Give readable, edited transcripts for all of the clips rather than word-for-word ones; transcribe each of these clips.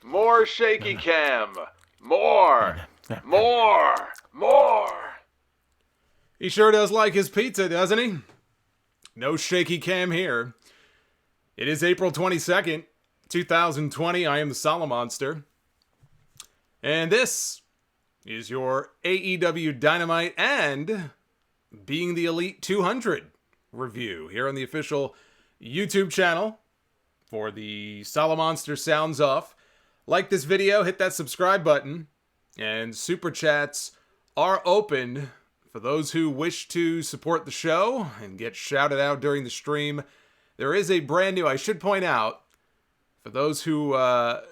More shaky cam. More. He sure does like his pizza, doesn't he? No shaky cam here. It is April 22nd, 2020. I am the Solomonster. And this is your AEW Dynamite and Being the Elite 200 review here on the official YouTube channel for the Solomonster Sounds Off. Like this video, hit that subscribe button, and Super Chats are open for those who wish to support the show and get shouted out during the stream. There is a brand new, I should point out, for those who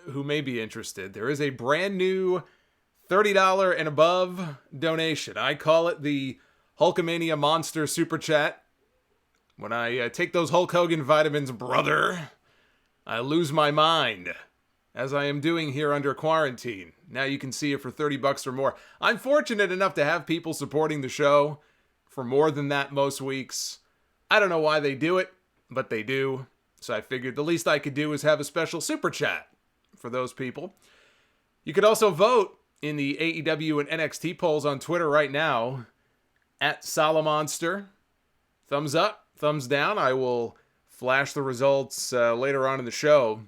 may be interested, there is a brand new $30 and above donation. I call it the Hulkamania Monster Super Chat. When I take those Hulk Hogan vitamins, brother, I lose my mind, as I am doing here under quarantine. Now you can see it for $30 or more. I'm fortunate enough to have people supporting the show for more than that most weeks. I don't know why they do it, but they do. So I figured the least I could do is have a special super chat for those people. You could also vote in the AEW and NXT polls on Twitter right now at Solomonster. Thumbs up, thumbs down. I will flash the results later on in the show.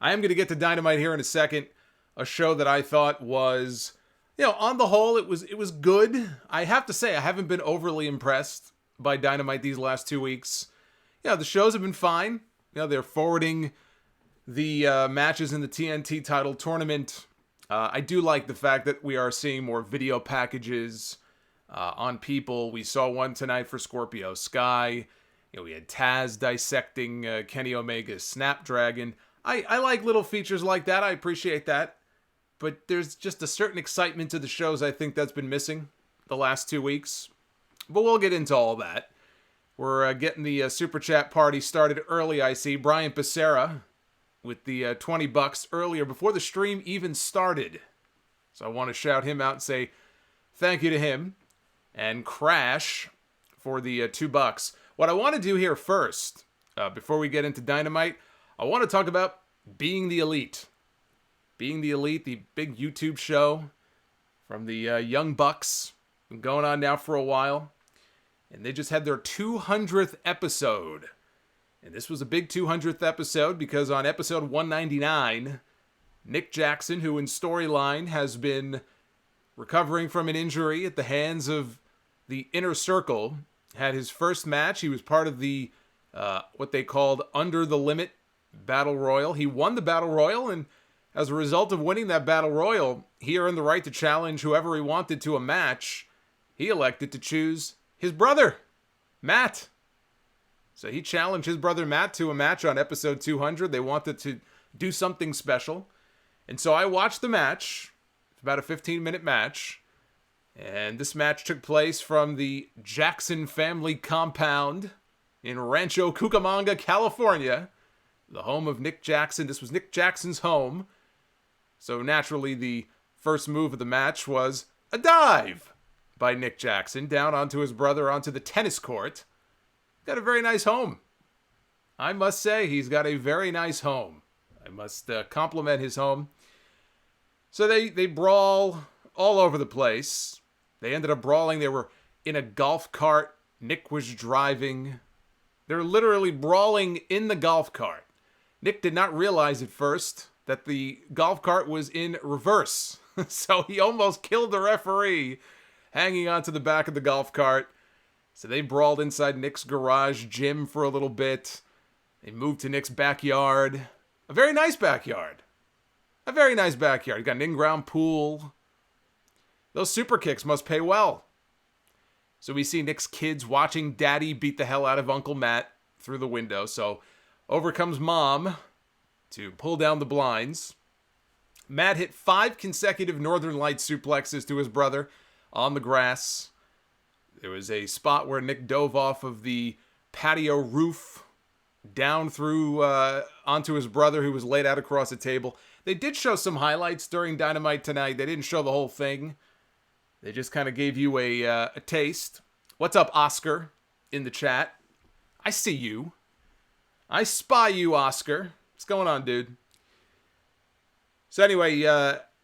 I am going to get to Dynamite here in a second. A show that I thought was, on the whole, it was good. I have to say, I haven't been overly impressed by Dynamite these last 2 weeks. The shows have been fine. They're forwarding the matches in the TNT title tournament. I do like the fact that we are seeing more video packages on people. We saw one tonight for Scorpio Sky. We had Taz dissecting Kenny Omega's Snapdragon. I like little features like that. I appreciate that. But there's just a certain excitement to the shows I think that's been missing the last 2 weeks. But we'll get into all that. We're getting the Super Chat party started early, I see. Brian Becerra with the $20 earlier before the stream even started. So I want to shout him out and say thank you to him. And Crash for the $2. What I want to do here first, before we get into Dynamite, I want to talk about Being the Elite. Being the Elite, the big YouTube show from the Young Bucks. Been going on now for a while. And they just had their 200th episode. And this was a big 200th episode because on episode 199, Nick Jackson, who in storyline has been recovering from an injury at the hands of the Inner Circle, had his first match. He was part of the, what they called Under the Limit Battle Royal. He won the Battle Royal, and as a result of winning that Battle Royal, he earned the right to challenge whoever he wanted to a match. He elected to choose his brother, Matt. So he challenged his brother Matt to a match on episode 200. They wanted to do something special. And so I watched the match. It's about a 15-minute match. And this match took place from the Jackson family compound in Rancho Cucamonga, California, the home of Nick Jackson. This was Nick Jackson's home. So naturally, the first move of the match was a dive by Nick Jackson down onto his brother onto the tennis court. Got a very nice home. I must say, he's got a very nice home. I must compliment his home. So they brawl all over the place. They ended up brawling. They were in a golf cart. Nick was driving. They're literally brawling in the golf cart. Nick did not realize at first that the golf cart was in reverse. So he almost killed the referee hanging onto the back of the golf cart. So they brawled inside Nick's garage gym for a little bit. They moved to Nick's backyard. A very nice backyard. A very nice backyard. You got an in-ground pool. Those super kicks must pay well. So we see Nick's kids watching Daddy beat the hell out of Uncle Matt through the window. So over comes Mom to pull down the blinds. Matt hit 5 consecutive Northern Lights suplexes to his brother on the grass. There was a spot where Nick dove off of the patio roof down through onto his brother, who was laid out across a table. They did show some highlights during Dynamite tonight. They didn't show the whole thing. They just kind of gave you a taste. What's up, Oscar, in the chat? I see you. I spy you, Oscar. What's going on, dude? So anyway,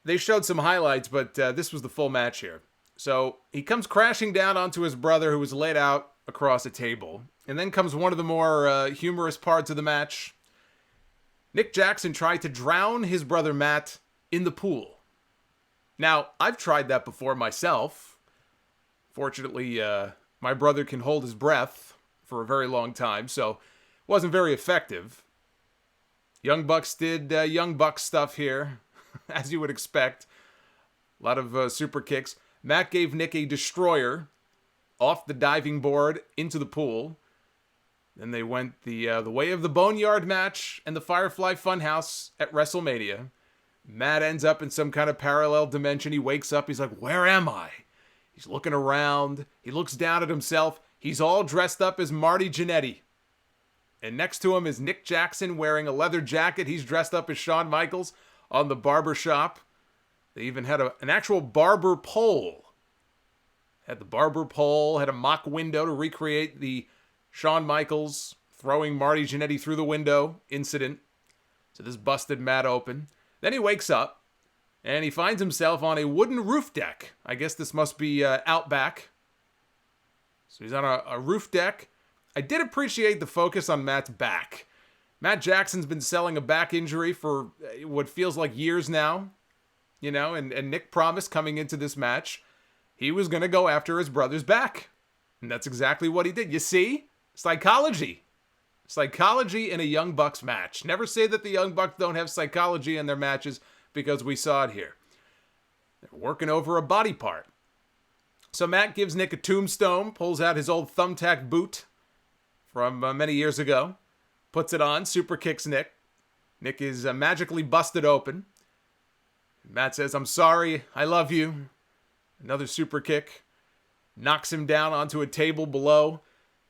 they showed some highlights, but this was the full match here. So he comes crashing down onto his brother, who was laid out across a table. And then comes one of the more humorous parts of the match. Nick Jackson tried to drown his brother Matt in the pool. Now, I've tried that before myself. Fortunately, my brother can hold his breath for a very long time, so it wasn't very effective. Young Bucks did Young Bucks stuff here, as you would expect. A lot of super kicks. Matt gave Nick a destroyer off the diving board into the pool. Then they went the way of the Boneyard match and the Firefly Funhouse at WrestleMania. Matt ends up in some kind of parallel dimension. He wakes up. He's like, where am I? He's looking around. He looks down at himself. He's all dressed up as Marty Jannetty. And next to him is Nick Jackson wearing a leather jacket. He's dressed up as Shawn Michaels on the barber shop. They even had an actual barber pole. Had the barber pole, had a mock window to recreate the Shawn Michaels throwing Marty Jannetty through the window incident. So this busted Matt open. Then he wakes up, and he finds himself on a wooden roof deck. I guess this must be Outback. So he's on a roof deck. I did appreciate the focus on Matt's back. Matt Jackson's been selling a back injury for what feels like years now. You know, and Nick promised coming into this match he was going to go after his brother's back. And that's exactly what he did. You see? Psychology. Psychology in a Young Bucks match. Never say that the Young Bucks don't have psychology in their matches, because we saw it here. They're working over a body part. So Matt gives Nick a tombstone, pulls out his old thumbtack boot from many years ago, puts it on, super kicks Nick. Nick is magically busted open. Matt says, I'm sorry, I love you. Another super kick. Knocks him down onto a table below.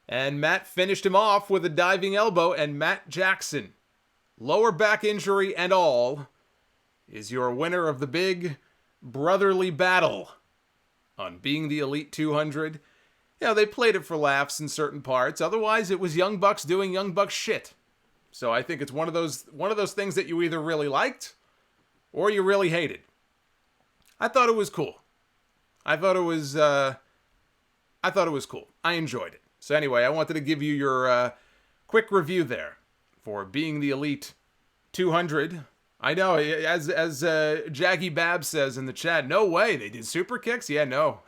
And Matt finished him off with a diving elbow. And Matt Jackson, lower back injury and all, is your winner of the big brotherly battle on Being the Elite 200. You know, they played it for laughs in certain parts. Otherwise, it was Young Bucks doing Young Bucks shit. So I think it's one of those things that you either really liked or you really hated. I thought it was cool. I thought it was cool. I enjoyed it. So anyway, I wanted to give you your quick review there for Being the Elite 200. I know, as Jaggy Bab says in the chat, no way, they did super kicks? Yeah, no.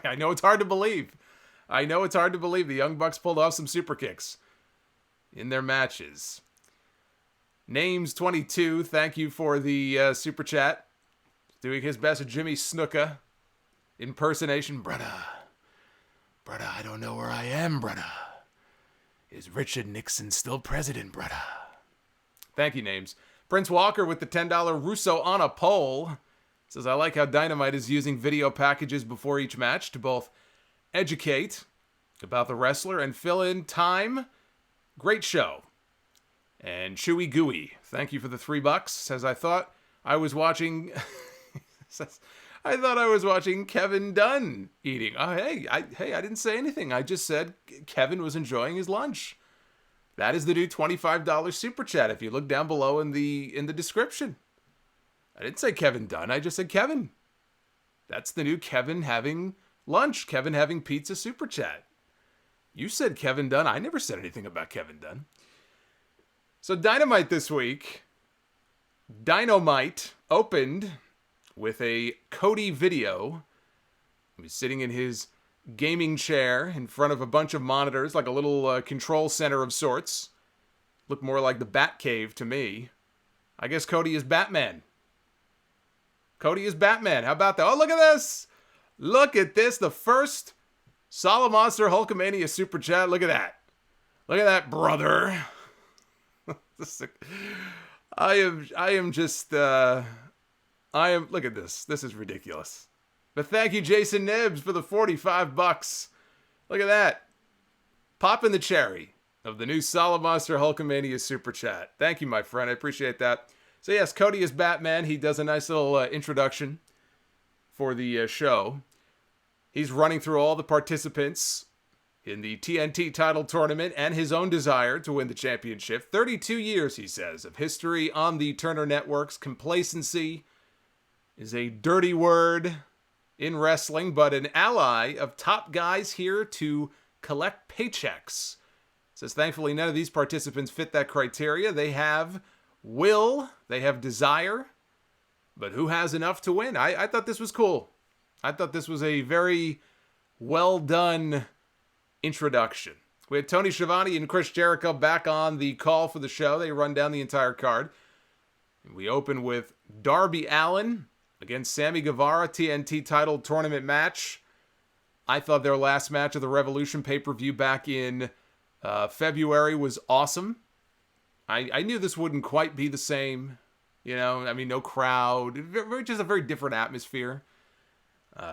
I know it's hard to believe. The Young Bucks pulled off some super kicks in their matches. Names22, thank you for the super chat. Doing his best at Jimmy Snuka impersonation. Brother, I don't know where I am, brother. Is Richard Nixon still president, brother? Thank you, Names. Prince Walker with the $10 Russo on a pole says, I like how Dynamite is using video packages before each match to both educate about the wrestler and fill in time. Great show. And Chewy Gooey, thank you for the $3. Says, I thought I was watching Kevin Dunn eating. Oh, hey, I didn't say anything. I just said Kevin was enjoying his lunch. That is the new $25 super chat. If you look down below in the description, I didn't say Kevin Dunn. I just said Kevin. That's the new Kevin having lunch. Kevin having pizza super chat. You said Kevin Dunn. I never said anything about Kevin Dunn. So Dynamite this week. Dynamite opened with a Cody video. He was sitting in his gaming chair in front of a bunch of monitors, like a little control center of sorts. Looked more like the Batcave to me. I guess Cody is Batman. How about that? Oh, look at this. The first Solomonster Hulkamania super chat. Look at that, brother. look at this. This is ridiculous. But thank you, Jason Nibbs, for the $45. Look at that. Popping the cherry of the new Solomonster Hulkamania super chat. Thank you, my friend. I appreciate that. So yes, Cody is Batman. He does a nice little introduction for the show. He's running through all the participants in the TNT title tournament and his own desire to win the championship. 32 years, he says, of history on the Turner Networks. Complacency is a dirty word in wrestling, but an ally of top guys here to collect paychecks. Says, thankfully, none of these participants fit that criteria. They have will, they have desire, but who has enough to win? I thought this was cool. I thought this was a very well done introduction. We had Tony Schiavone and Chris Jericho back on the call for the show. They run down the entire card. We open with Darby Allin against Sammy Guevara, TNT title tournament match. I thought their last match of the Revolution pay-per-view back in February was awesome. I knew this wouldn't quite be the same. You know, I mean, no crowd. Just a very different atmosphere.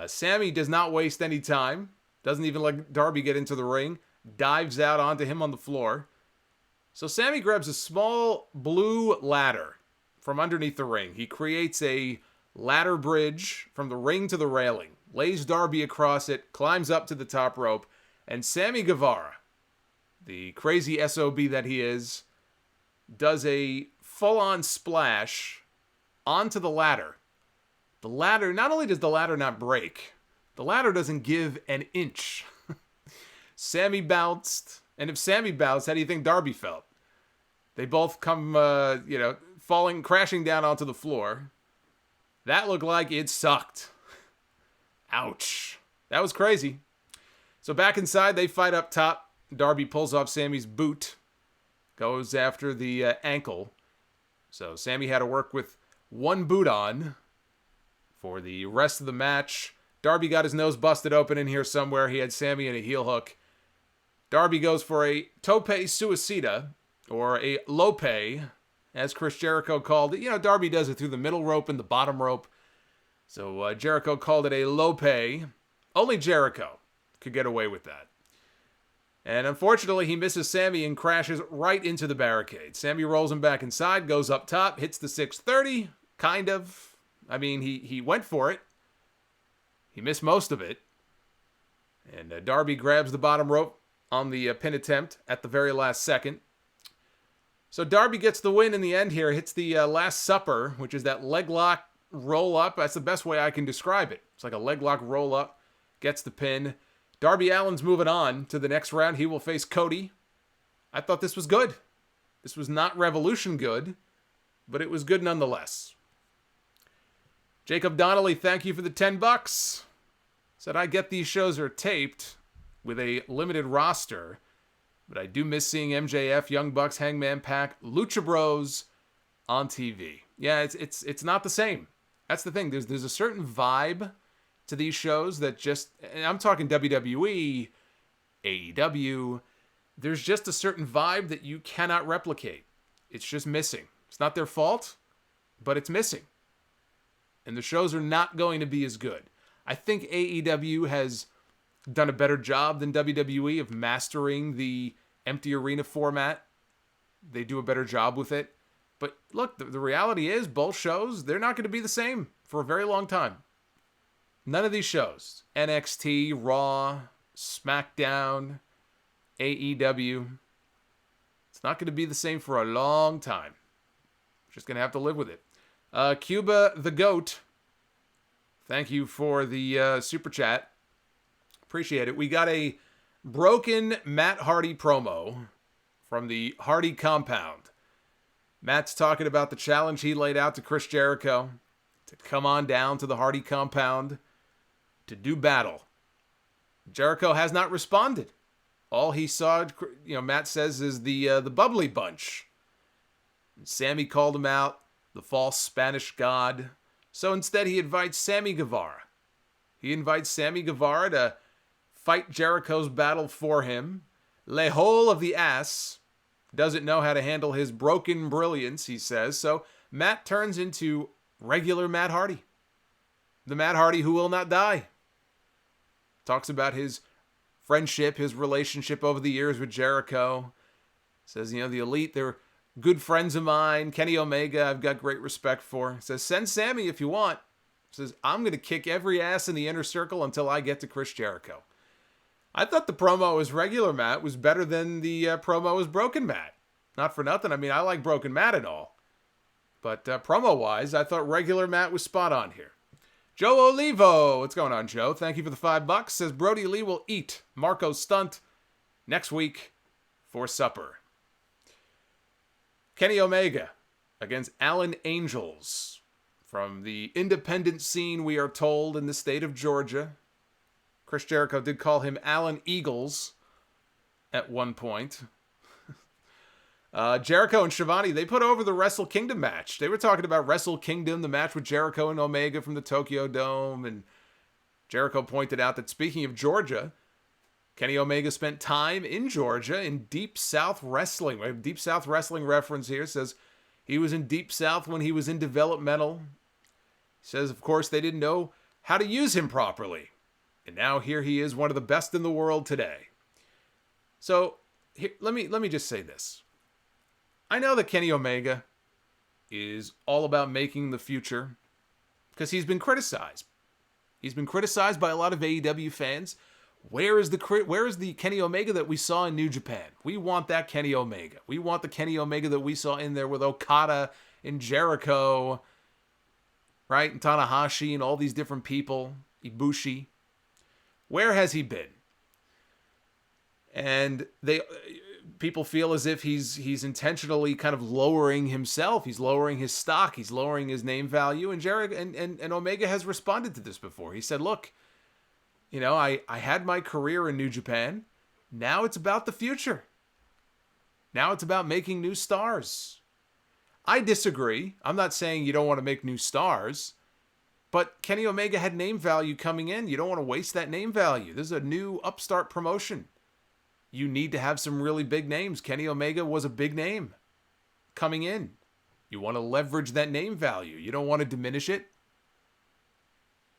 Sammy does not waste any time. Doesn't even let Darby get into the ring. Dives out onto him on the floor. So Sammy grabs a small blue ladder from underneath the ring. He creates a ladder bridge from the ring to the railing. Lays Darby across it. Climbs up to the top rope. And Sammy Guevara, the crazy SOB that he is, does a full-on splash onto the ladder. The ladder, not only does the ladder not break, the ladder doesn't give an inch. Sammy bounced, and if Sammy bounced, how do you think Darby felt? They both come, falling, crashing down onto the floor. That looked like it sucked. Ouch. That was crazy. So back inside, they fight up top. Darby pulls off Sammy's boot, goes after the ankle. So Sammy had to work with one boot on for the rest of the match. Darby got his nose busted open in here somewhere. He had Sammy in a heel hook. Darby goes for a tope suicida, or a lope, as Chris Jericho called it. You know, Darby does it through the middle rope and the bottom rope. So Jericho called it a lope. Only Jericho could get away with that. And unfortunately, he misses Sammy and crashes right into the barricade. Sammy rolls him back inside, goes up top, hits the 630, kind of. I mean, he went for it. He missed most of it. And Darby grabs the bottom rope on the pin attempt at the very last second. So Darby gets the win in the end here. Hits the Last Supper, which is that leg lock roll up. That's the best way I can describe it. It's like a leg lock roll up. Gets the pin. Darby Allin's moving on to the next round. He will face Cody. I thought this was good. This was not Revolution good, but it was good nonetheless. Jacob Donnelly, thank you for the $10. Said, I get these shows are taped with a limited roster, but I do miss seeing MJF, Young Bucks, Hangman Pac, Lucha Bros on TV. Yeah, it's not the same. That's the thing. There's a certain vibe to these shows that just, and I'm talking WWE, AEW, there's just a certain vibe that you cannot replicate. It's just missing. It's not their fault, but it's missing. And the shows are not going to be as good. I think AEW has done a better job than WWE of mastering the empty arena format. They do a better job with it. But look, the reality is both shows, they're not going to be the same for a very long time. None of these shows, NXT, Raw, SmackDown, AEW, it's not going to be the same for a long time. Just going to have to live with it. Cuba the Goat, thank you for the super chat. Appreciate it. We got a broken Matt Hardy promo from the Hardy compound. Matt's talking about the challenge he laid out to Chris Jericho to come on down to the Hardy compound to do battle. Jericho has not responded. All he saw, Matt says, is the bubbly bunch. And Sammy called him out, the false Spanish god. So instead he invites Sammy Guevara. He invites Sammy Guevara to fight Jericho's battle for him. Le hole of the ass doesn't know how to handle his broken brilliance, he says. So Matt turns into regular Matt Hardy. The Matt Hardy who will not die. Talks about his friendship, his relationship over the years with Jericho. Says, the Elite, they're good friends of mine. Kenny Omega, I've got great respect for. Says, send Sammy if you want. Says, I'm going to kick every ass in the inner circle until I get to Chris Jericho. I thought the promo as regular Matt was better than the promo as Broken Matt. Not for nothing. I mean, I like Broken Matt and all. But promo-wise, I thought regular Matt was spot on here. Joe Olivo. What's going on, Joe? Thank you for the $5. Says Brodie Lee will eat Marco Stunt next week for supper. Kenny Omega against Alan Angels from the independent scene, we are told, in the state of Georgia. Chris Jericho did call him Alan Eagles at one point. Jericho and Shivani, they put over the Wrestle Kingdom match. They were talking about Wrestle Kingdom, the match with Jericho and Omega from the Tokyo Dome. And Jericho pointed out that speaking of Georgia, Kenny Omega spent time in Georgia in Deep South Wrestling. We have Deep South Wrestling reference here. Says he was in Deep South when he was in developmental. Says, of course, they didn't know how to use him properly. And now here he is, one of the best in the world today. So here, let me just say this. I know that Kenny Omega is all about making the future because he's been criticized. He's been criticized by a lot of AEW fans. Where is the Kenny Omega that we saw in New Japan? We want that Kenny Omega. We want the Kenny Omega that we saw in there with Okada and Jericho, right? And Tanahashi and all these different people, Ibushi. Where has he been? And people feel as if he's intentionally kind of lowering himself. He's lowering his stock. He's lowering his name value. And Jericho and Omega has responded to this before. He said, look, you know, I had my career in New Japan. Now it's about the future. Now it's about making new stars. I disagree. I'm not saying you don't want to make new stars. But Kenny Omega had name value coming in. You don't want to waste that name value. This is a new upstart promotion. You need to have some really big names. Kenny Omega was a big name coming in. You want to leverage that name value. You don't want to diminish it.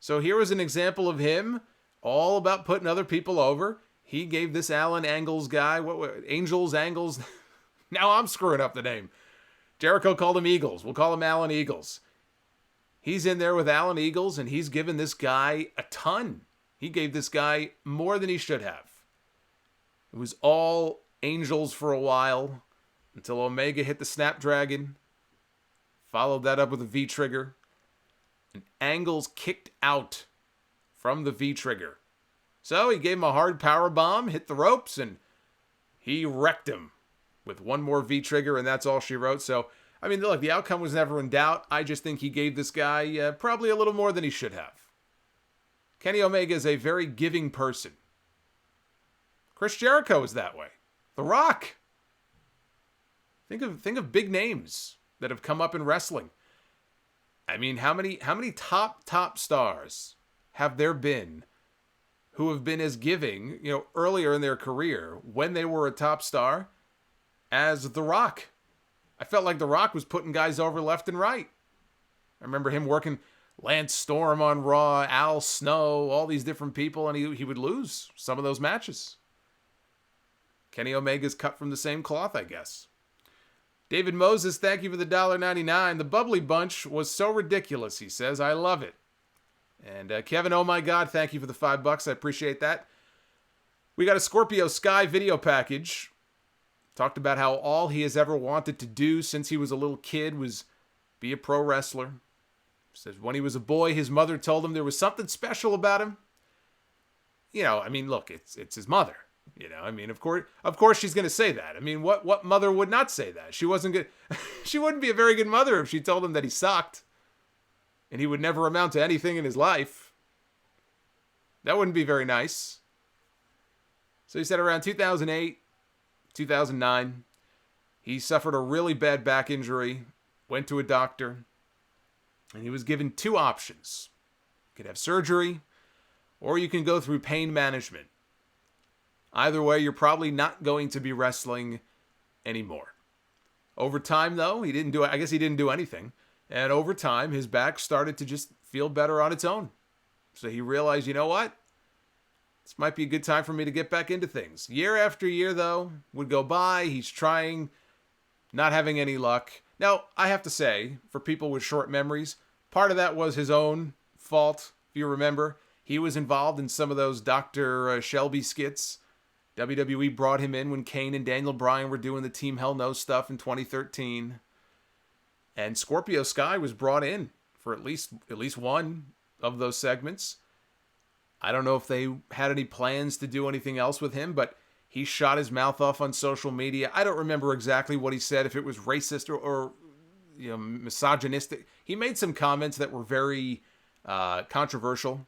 So here was an example of him all about putting other people over. He gave this Alan Angles guy, Angels. Now I'm screwing up the name. Jericho called him Eagles. We'll call him Alan Eagles. He's in there with Alan Eagles, and he's given this guy a ton. He gave this guy more than he should have. It was all Angels for a while until Omega hit the Snapdragon, followed that up with a V-trigger, and Angles kicked out from the V-trigger. So he gave him a hard power bomb, hit the ropes, and he wrecked him with one more V-trigger, and that's all she wrote. So, I mean, look, the outcome was never in doubt. I just think he gave this guy probably a little more than he should have. Kenny Omega is a very giving person. Chris Jericho is that way. The Rock. Think of big names that have come up in wrestling. I mean, how many top stars have there been who have been as giving, you know, earlier in their career when they were a top star as The Rock? I felt like The Rock was putting guys over left and right. I remember him working Lance Storm on Raw, Al Snow, all these different people, and he would lose some of those matches. Kenny Omega's cut from the same cloth, I guess. David Moses, thank you for the $1.99. The Bubbly Bunch was so ridiculous, he says. I love it. And Kevin, oh my God, thank you for the $5. I appreciate that. We got a Scorpio Sky video package. Talked about how all he has ever wanted to do since he was a little kid was be a pro wrestler. Says when he was a boy, his mother told him there was something special about him. You know, I mean, look, it's his mother. You know, I mean, of course she's going to say that. I mean, what mother would not say that? She wasn't good. She wouldn't be a very good mother if she told him that he sucked and he would never amount to anything in his life. That wouldn't be very nice. So he said around 2008, 2009, he suffered a really bad back injury, went to a doctor, and he was given two options. You could have surgery, or you can go through pain management. Either way, you're probably not going to be wrestling anymore. Over time, though, he didn't do anything. And over time, his back started to just feel better on its own. So he realized, you know what? This might be a good time for me to get back into things. Year after year, though, would go by. He's trying, not having any luck. Now, I have to say, for people with short memories, part of that was his own fault, if you remember. He was involved in some of those Dr. Shelby skits. WWE brought him in when Kane and Daniel Bryan were doing the Team Hell No stuff in 2013. And Scorpio Sky was brought in for at least one of those segments. I don't know if they had any plans to do anything else with him, but he shot his mouth off on social media. I don't remember exactly what he said, if it was racist or misogynistic. He made some comments that were very controversial.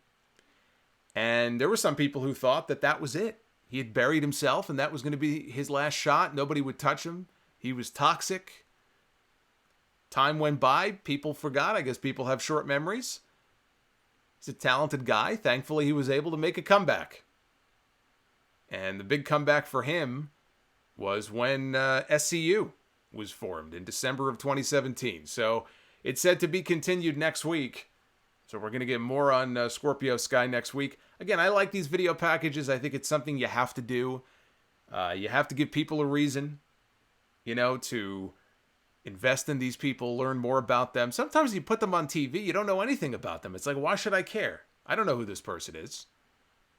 And there were some people who thought that was it. He had buried himself, and that was going to be his last shot. Nobody would touch him. He was toxic. Time went by. People forgot. I guess people have short memories. He's a talented guy. Thankfully, he was able to make a comeback. And the big comeback for him was when SCU was formed in December of 2017. So it's said to be continued next week. So we're going to get more on Scorpio Sky next week. Again, I like these video packages. I think it's something you have to do. You have to give people a reason, to invest in these people, learn more about them. Sometimes you put them on TV, you don't know anything about them. It's like, why should I care? I don't know who this person is.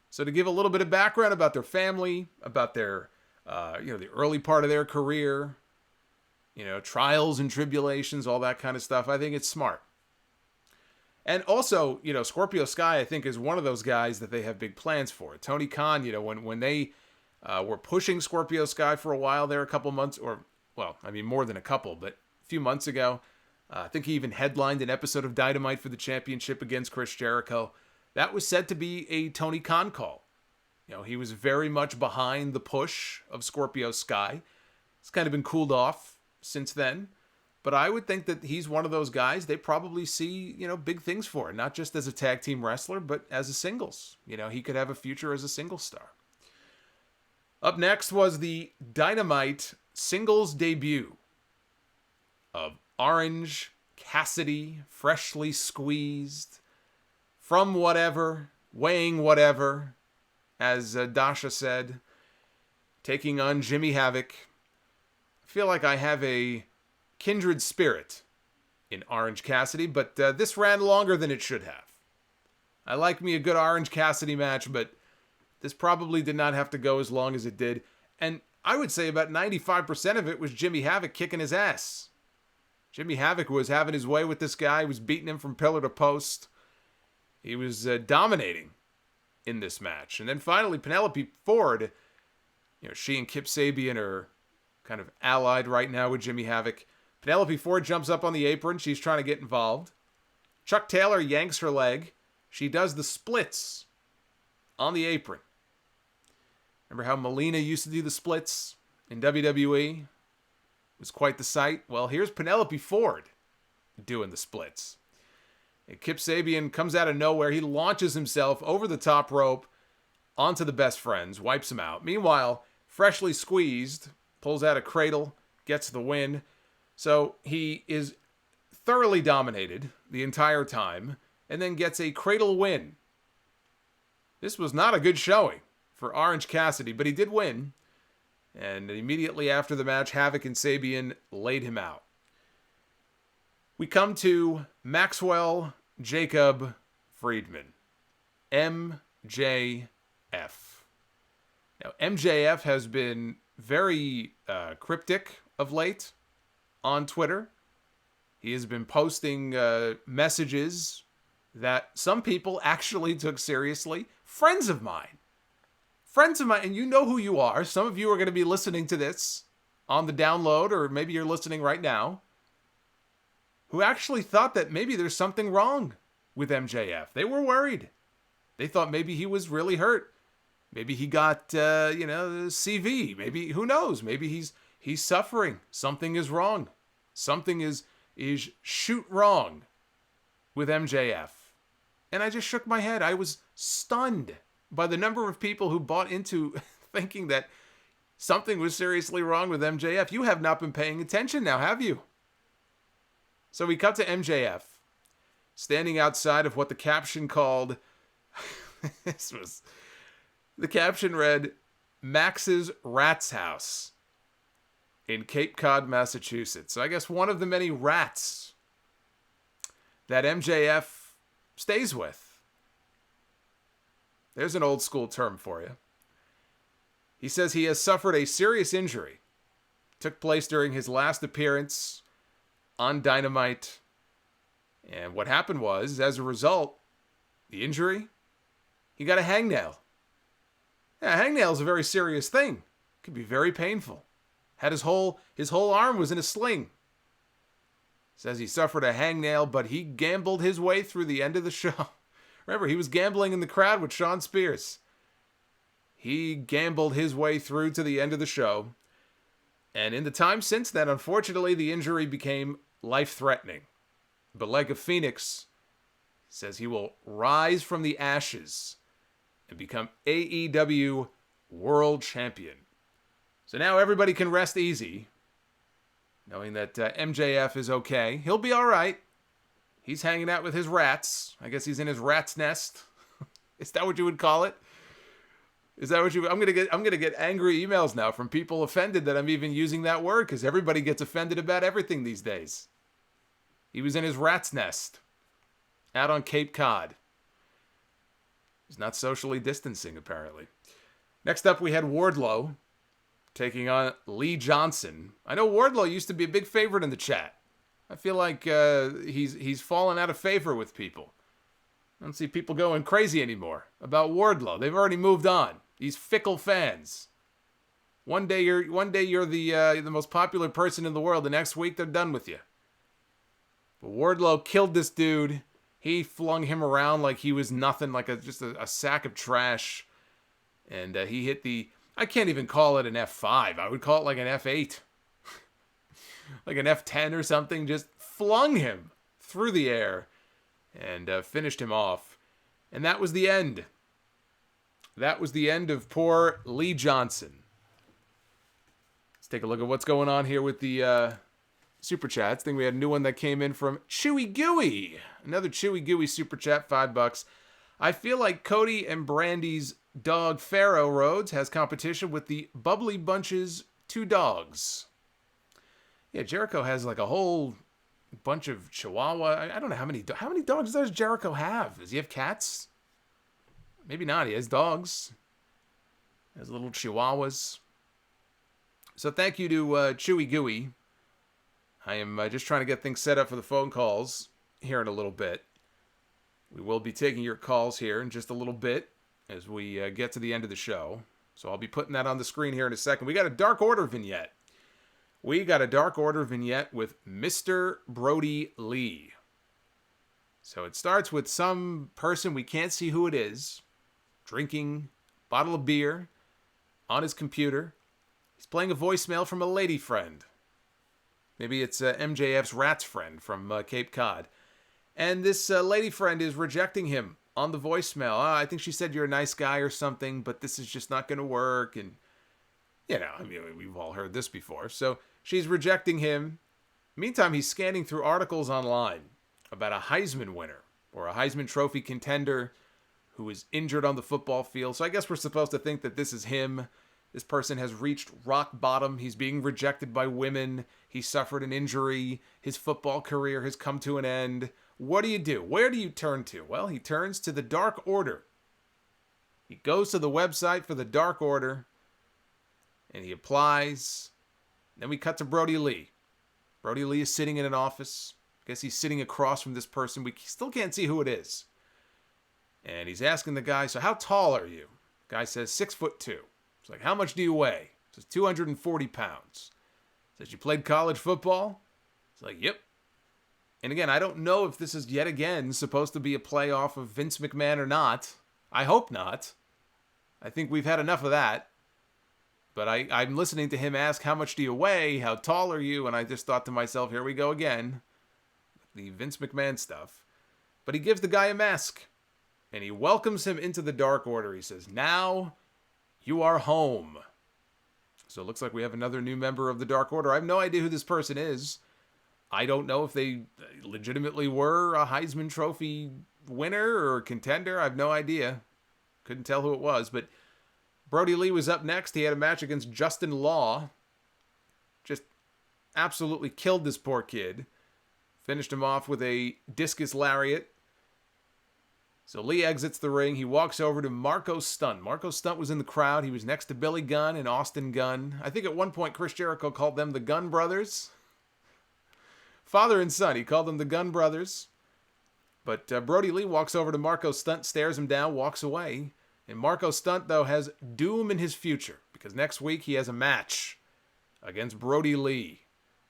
So to give a little bit of background about their family, about their, the early part of their career, trials and tribulations, all that kind of stuff, I think it's smart. And also, Scorpio Sky, I think, is one of those guys that they have big plans for. Tony Khan, when they were pushing Scorpio Sky for a while there, a couple months, more than a couple, but a few months ago, I think he even headlined an episode of Dynamite for the championship against Chris Jericho. That was said to be a Tony Khan call. He was very much behind the push of Scorpio Sky. It's kind of been cooled off since then. But I would think that he's one of those guys they probably see, big things for. Not just as a tag team wrestler, but as a singles. He could have a future as a singles star. Up next was the Dynamite singles debut of Orange Cassidy, freshly squeezed, from whatever, weighing whatever, as Dasha said, taking on Jimmy Havoc. I feel like I have a kindred spirit in Orange Cassidy, but this ran longer than it should have. I like me a good Orange Cassidy match, but this probably did not have to go as long as it did. And I would say about 95% of it was Jimmy Havoc kicking his ass. Jimmy Havoc was having his way with this guy. He was beating him from pillar to post. He was dominating in this match. And then finally, Penelope Ford, she and Kip Sabian are kind of allied right now with Jimmy Havoc. Penelope Ford jumps up on the apron. She's trying to get involved. Chuck Taylor yanks her leg. She does the splits on the apron. Remember how Melina used to do the splits in WWE? It was quite the sight. Well, here's Penelope Ford doing the splits. And Kip Sabian comes out of nowhere. He launches himself over the top rope onto the best friends, wipes him out. Meanwhile, freshly squeezed, pulls out a cradle, gets the win. So he is thoroughly dominated the entire time and then gets a cradle win. This was not a good showing for Orange Cassidy, but he did win. And immediately after the match, Havoc and Sabian laid him out. We come to Maxwell Jacob Friedman, MJF. Now, MJF has been very cryptic of late on Twitter. He has been posting messages that some people actually took seriously. Friends of mine, and you know who you are. Some of you are going to be listening to this on the download, or maybe you're listening right now, who actually thought that maybe there's something wrong with MJF. They were worried. They thought maybe he was really hurt. Maybe he got, CV. Maybe, who knows? Maybe he's suffering. Something is wrong. Something is shoot wrong with MJF. And I just shook my head. I was stunned by the number of people who bought into thinking that something was seriously wrong with MJF. You have not been paying attention now, have you? So we cut to MJF standing outside of what the caption called, the caption read, Max's Rat's House in Cape Cod, Massachusetts. So I guess one of the many rats that MJF stays with. There's an old school term for you. He says he has suffered a serious injury. Took place during his last appearance on Dynamite. And what happened was, as a result, the injury, he got a hangnail. Yeah, a hangnail is a very serious thing. It can be very painful. Had his whole arm was in a sling. Says he suffered a hangnail, but he gambled his way through the end of the show. Remember, he was gambling in the crowd with Shawn Spears. He gambled his way through to the end of the show. And in the time since then, unfortunately, the injury became life-threatening. But like a phoenix, says he will rise from the ashes and become AEW World Champion. So now everybody can rest easy, knowing that MJF is okay. He'll be all right. He's hanging out with his rats. I guess he's in his rat's nest. Is that what you would call it? Is that what you? I'm gonna get angry emails now from people offended that I'm even using that word, because everybody gets offended about everything these days. He was in his rat's nest, out on Cape Cod. He's not socially distancing, apparently. Next up, we had Wardlow taking on Lee Johnson. I know Wardlow used to be a big favorite in the chat. I feel like he's fallen out of favor with people. I don't see people going crazy anymore about Wardlow. They've already moved on. These fickle fans. One day you're the most popular person in the world. The next week they're done with you. But Wardlow killed this dude. He flung him around like he was nothing, like just a sack of trash. And he hit I can't even call it an F5. I would call it like an F8. Like an F10 or something. Just flung him through the air and finished him off. And that was the end. That was the end of poor Lee Johnson. Let's take a look at what's going on here with the Super Chats. I think we had a new one that came in from Chewy Gooey. Another Chewy Gooey Super Chat, $5. I feel like Cody and Brandy's dog Pharaoh Rhodes has competition with the Bubbly Bunch's 2 dogs. Yeah, Jericho has like a whole bunch of Chihuahua. I don't know how many dogs does Jericho have? Does he have cats? Maybe not. He has dogs. He has little Chihuahuas. So thank you to Chewy Gooey. I am just trying to get things set up for the phone calls here in a little bit. We will be taking your calls here in just a little bit as we get to the end of the show. So I'll be putting that on the screen here in a second. We got a Dark Order vignette. We got a Dark Order vignette with Mr. Brodie Lee. So it starts with some person, we can't see who it is, drinking a bottle of beer on his computer. He's playing a voicemail from a lady friend. Maybe it's MJF's rat's friend from Cape Cod. And this lady friend is rejecting him on the voicemail. I think she said you're a nice guy or something, but this is just not going to work. And, you know, I mean, we've all heard this before. So she's rejecting him. Meantime, he's scanning through articles online about a Heisman winner or a Heisman Trophy contender who is injured on the football field. So I guess we're supposed to think that this is him. This person has reached rock bottom. He's being rejected by women. He suffered an injury. His football career has come to an end. What do you do? Where do you turn to? Well, he turns to the Dark Order. He goes to the website for the Dark Order, and he applies. Then we cut to Brodie Lee. Brodie Lee is sitting in an office. I guess he's sitting across from this person. We still can't see who it is. And he's asking the guy, so how tall are you? The guy says 6'2". It's like, how much do you weigh? He says 240 pounds. Says, you played college football? It's like, yep. And again, I don't know if this is yet again supposed to be a play off of Vince McMahon or not. I hope not. I think we've had enough of that. But I'm listening to him ask, how much do you weigh? How tall are you? And I just thought to myself, here we go again. The Vince McMahon stuff. But he gives the guy a mask. And he welcomes him into the Dark Order. He says, now you are home. So it looks like we have another new member of the Dark Order. I have no idea who this person is. I don't know if they legitimately were a Heisman Trophy winner or contender. I have no idea. Couldn't tell who it was. But Brodie Lee was up next. He had a match against Justin Law. Just absolutely killed this poor kid. Finished him off with a discus lariat. So Lee exits the ring. He walks over to Marco Stunt. Marco Stunt was in the crowd. He was next to Billy Gunn and Austin Gunn. I think at one point Chris Jericho called them the Gunn Brothers. Father and son. He called them the Gunn Brothers. But Brodie Lee walks over to Marco Stunt, stares him down, walks away. And Marco Stunt, though, has doom in his future. Because next week he has a match against Brodie Lee.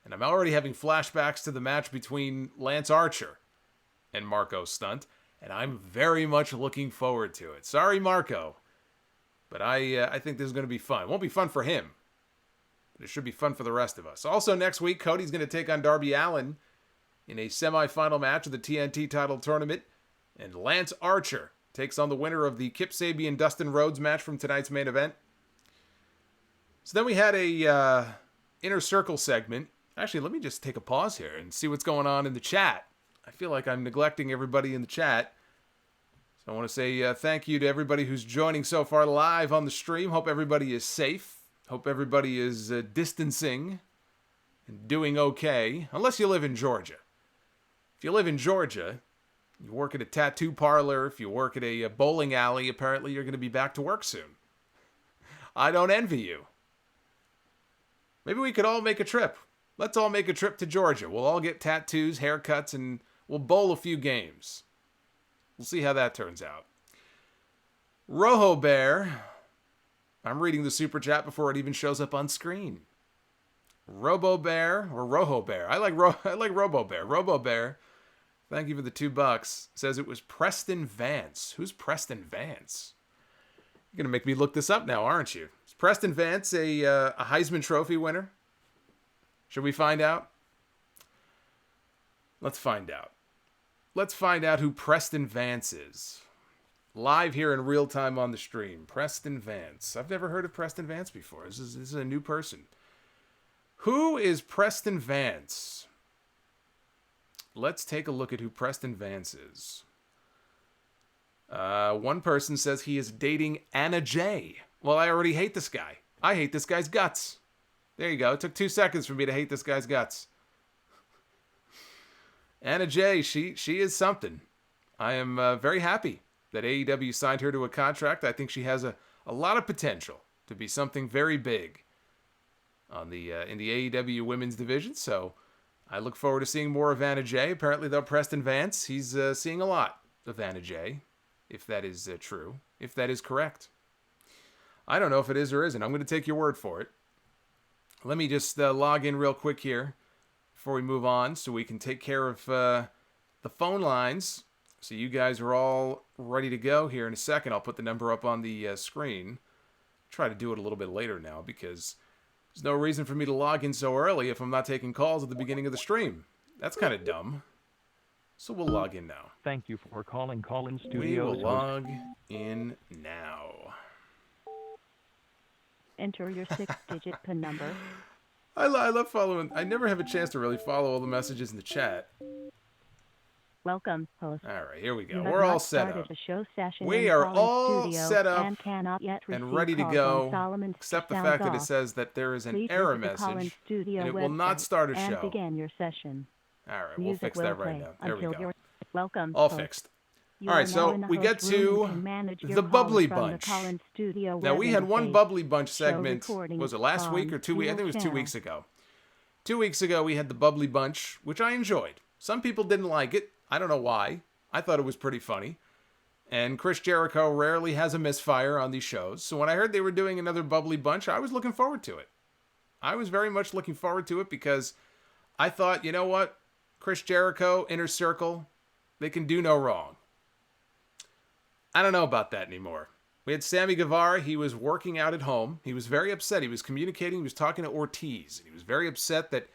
And I'm already having flashbacks to the match between Lance Archer and Marco Stunt. And I'm very much looking forward to it. Sorry, Marco. But I think this is going to be fun. It won't be fun for him. But it should be fun for the rest of us. Also, next week, Cody's going to take on Darby Allin in a semifinal match of the TNT title tournament. And Lance Archer takes on the winner of the Kip Sabian Dustin Rhodes match from tonight's main event. So then we had a Inner Circle segment. Actually, let me just take a pause here and see what's going on in the chat. I feel like I'm neglecting everybody in the chat. So I want to say thank you to everybody who's joining so far live on the stream. Hope everybody is safe. Hope everybody is distancing and doing okay. Unless you live in Georgia. If you live in Georgia, you work at a tattoo parlor, if you work at a bowling alley, apparently you're going to be back to work soon. I don't envy you. Maybe we could all make a trip. Let's all make a trip to Georgia. We'll all get tattoos, haircuts, and we'll bowl a few games. We'll see how that turns out. Rojo Bear. I'm reading the super chat before it even shows up on screen. Robo Bear or Rojo Bear. I like Robo Bear. Robo Bear. Thank you for the $2. Says it was Preston Vance. Who's Preston Vance? You're going to make me look this up now, aren't you? Is Preston Vance a Heisman Trophy winner? Should we find out? Let's find out. Let's find out who Preston Vance is. Live here in real time on the stream. Preston Vance. I've never heard of Preston Vance before. This is a new person. Who is Preston Vance? Let's take a look at who Preston Vance is. One person says he is dating Anna Jay. Well, I already hate this guy. I hate this guy's guts. There you go. It took 2 seconds for me to hate this guy's guts. Anna Jay, she is something. I am very happy that AEW signed her to a contract. I think she has a lot of potential to be something very big on the in the AEW women's division. So I look forward to seeing more of Anna Jay. Apparently, though, Preston Vance, he's seeing a lot of Anna Jay, if that is true, if that is correct. I don't know if it is or isn't. I'm going to take your word for it. Let me just log in real quick here before we move on so we can take care of the phone lines. So you guys are all ready to go here in a second. I'll put the number up on the screen. Try to do it a little bit later now because there's no reason for me to log in so early if I'm not taking calls at the beginning of the stream. That's kind of dumb. So we'll log in now. Thank you for calling Call-In Studios. We will log in now. Enter your 6-digit PIN number. I love following. I never have a chance to really follow all the messages in the chat. Welcome, host. All right, here we go. You have We're all not set started up. a show session We in are Call-In all Studio set up and cannot yet and receive ready to calls go, on Solomonster except the Sounds fact that it Off. says that there is an Please error visit the Call-In message, Studio and it will not website start a and show. begin your session. All right, we'll Music fix will that right play now. There we until go. you're welcome. All host. fixed. You All right, are now so in the we get host room to and can manage your the Bubbly calls from Bunch. The Call-In Studio Now, we web had one interface. Bubbly Bunch Show segment, recording was it last week or 2 weeks? I think it was 2 channel. weeks ago. 2 weeks ago, we had the Bubbly Bunch, which I enjoyed. Some people didn't like it. I don't know why. I thought it was pretty funny. And Chris Jericho rarely has a misfire on these shows. So when I heard they were doing another Bubbly Bunch, I was looking forward to it. I was very much looking forward to it because I thought, you know what? Chris Jericho, Inner Circle, they can do no wrong. I don't know about that anymore. We had Sami Guevara. He was working out at home. He was very upset. He was communicating. He was talking to Ortiz. And he was very upset that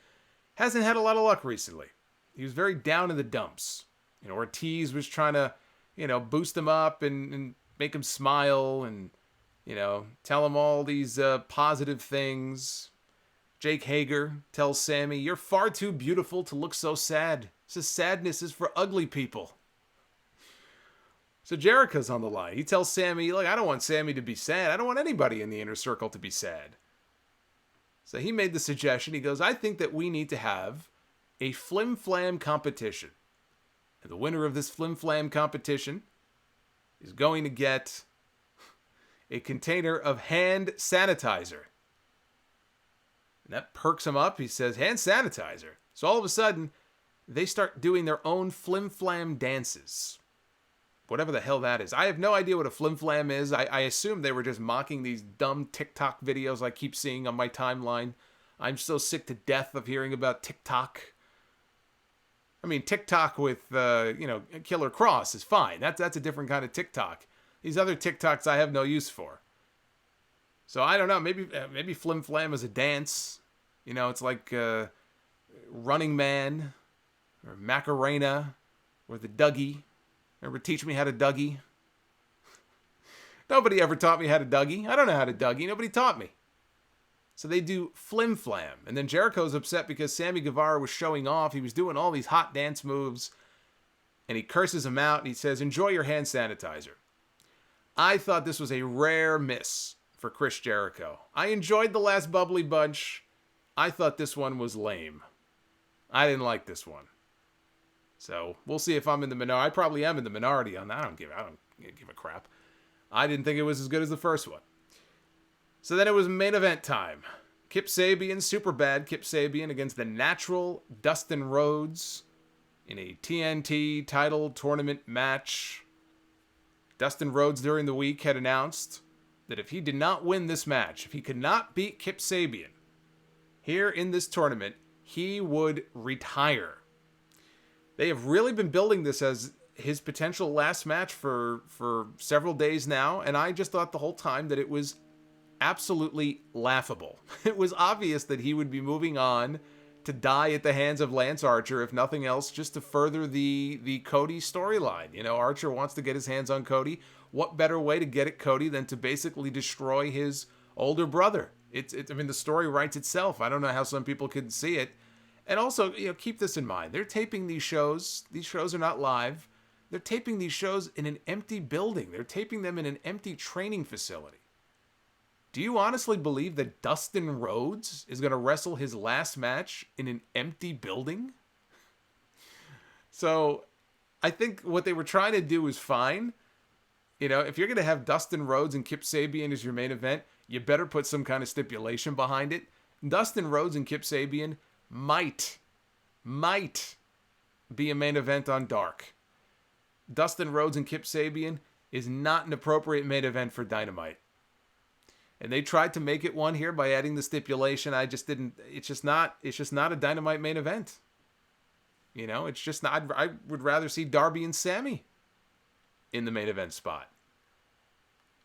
hasn't had a lot of luck recently. He was very down in the dumps. You know, Ortiz was trying to, you know, boost him up and make him smile and, you know, tell him all these positive things. Jake Hager tells Sammy, "You're far too beautiful to look so sad. Says sadness is for ugly people." So Jericho's on the line. He tells Sammy, "Look, I don't want Sammy to be sad. I don't want anybody in the Inner Circle to be sad." So he made the suggestion. He goes, "I think that we need to have a flim-flam competition. And the winner of this flim-flam competition is going to get a container of hand sanitizer. And that perks him up. He says, hand sanitizer. So all of a sudden, they start doing their own flim-flam dances. Whatever the hell that is. I have no idea what a flim-flam is. I assume they were just mocking these dumb TikTok videos I keep seeing on my timeline. I'm so sick to death of hearing about TikTok. I mean, TikTok with, Killer Cross is fine. That's a different kind of TikTok. These other TikToks I have no use for. So I don't know. Maybe Flim Flam is a dance. It's like Running Man or Macarena or the Dougie. Ever teach me how to Dougie? Nobody ever taught me how to Dougie. I don't know how to Dougie. Nobody taught me. So they do Flim Flam. And then Jericho's upset because Sami Guevara was showing off. He was doing all these hot dance moves. And he curses him out and he says, enjoy your hand sanitizer. I thought this was a rare miss for Chris Jericho. I enjoyed the last Bubbly Bunch. I thought this one was lame. I didn't like this one. So we'll see if I'm in the minority. I probably am in the minority on that. I don't give a crap. I didn't think it was as good as the first one. So then it was main event time. Kip Sabian, super bad Kip Sabian against the natural Dustin Rhodes in a TNT title tournament match. Dustin Rhodes during the week had announced that if he did not win this match, if he could not beat Kip Sabian here in this tournament, he would retire. They have really been building this as his potential last match for several days now, and I just thought the whole time that it was absolutely laughable. It was obvious that he would be moving on to die at the hands of Lance Archer, if nothing else, just to further the Cody storyline. Archer wants to get his hands on Cody. What better way to get at Cody than to basically destroy his older brother? The story writes itself. I don't know how some people could see it. And also, keep this in mind. They're taping these shows. These shows are not live. They're taping these shows in an empty building. They're taping them in an empty training facility. Do you honestly believe that Dustin Rhodes is going to wrestle his last match in an empty building? So, I think what they were trying to do is fine. If you're going to have Dustin Rhodes and Kip Sabian as your main event, you better put some kind of stipulation behind it. Dustin Rhodes and Kip Sabian might be a main event on Dark. Dustin Rhodes and Kip Sabian is not an appropriate main event for Dynamite. And they tried to make it one here by adding the stipulation. I just didn't. It's just not a Dynamite main event. It's just not. I would rather see Darby and Sammy in the main event spot.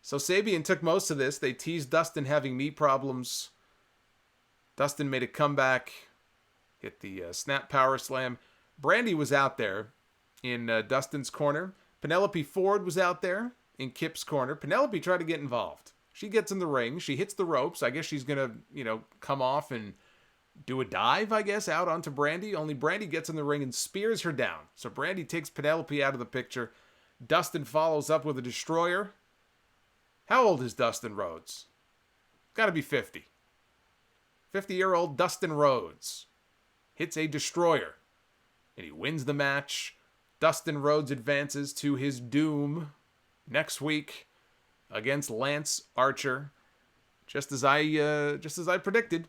So Sabian took most of this. They teased Dustin having knee problems. Dustin made a comeback. Hit the snap power slam. Brandi was out there in Dustin's corner. Penelope Ford was out there in Kip's corner. Penelope tried to get involved. She gets in the ring. She hits the ropes. I guess she's going to, come off and do a dive, I guess, out onto Brandi. Only Brandi gets in the ring and spears her down. So Brandi takes Penelope out of the picture. Dustin follows up with a destroyer. How old is Dustin Rhodes? Got to be 50. 50-year-old Dustin Rhodes hits a destroyer, and he wins the match. Dustin Rhodes advances to his doom next week against Lance Archer, just as I predicted.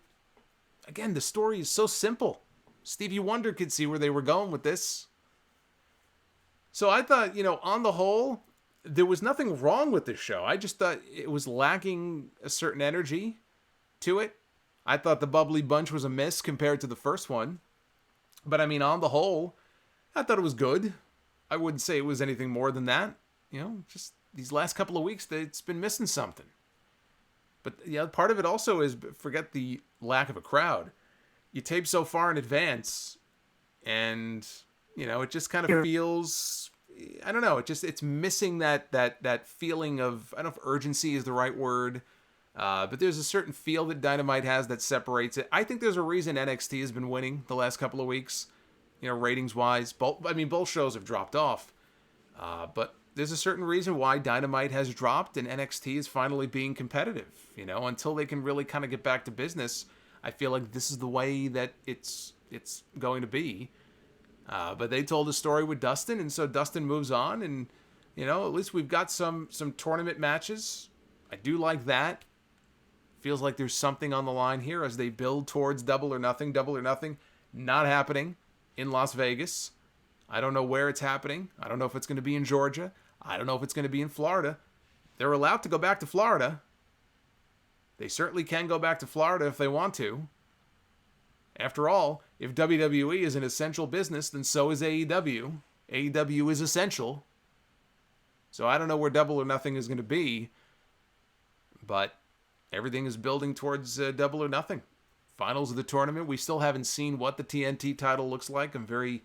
Again, the story is so simple. Stevie Wonder could see where they were going with this. So I thought, on the whole, there was nothing wrong with this show. I just thought it was lacking a certain energy to it. I thought the Bubbly Bunch was a miss compared to the first one. But on the whole, I thought it was good. I wouldn't say it was anything more than that. Just these last couple of weeks, it's been missing something. But part of it also is, forget the lack of a crowd. You tape so far in advance, and it just kind of feels, I don't know, it's missing that feeling of, I don't know if urgency is the right word. But there's a certain feel that Dynamite has that separates it. I think there's a reason NXT has been winning the last couple of weeks, ratings-wise. Both shows have dropped off. But there's a certain reason why Dynamite has dropped and NXT is finally being competitive. Until they can really kind of get back to business, I feel like this is the way that it's going to be. But they told a story with Dustin, and so Dustin moves on, and You know, at least we've got some tournament matches. I do like that. Feels like there's something on the line here as they build towards Double or Nothing. Double or Nothing not happening in Las Vegas. I don't know where it's happening. I don't know if it's going to be in Georgia. I don't know if it's going to be in Florida. They're allowed to go back to Florida. They certainly can go back to Florida if they want to. After all, if WWE is an essential business, then so is AEW. AEW is essential. So I don't know where Double or Nothing is going to be, but everything is building towards Double or Nothing. Finals of the tournament. We still haven't seen what the TNT title looks like. I'm very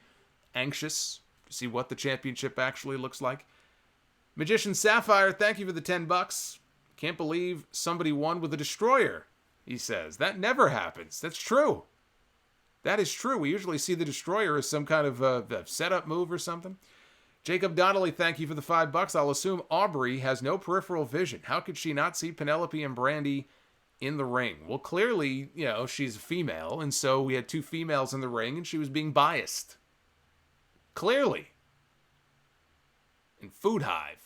anxious to see what the championship actually looks like. Magician Sapphire, thank you for the $10. Can't believe somebody won with a destroyer, he says. That never happens. That's true. That is true. We usually see the destroyer as some kind of a setup move or something. Jacob Donnelly, thank you for the $5. I'll assume Aubrey has no peripheral vision. How could she not see Penelope and Brandy in the ring? Well, clearly, you know, she's a female, and so we had two females in the ring, and she was being biased. Clearly. And Food Hive,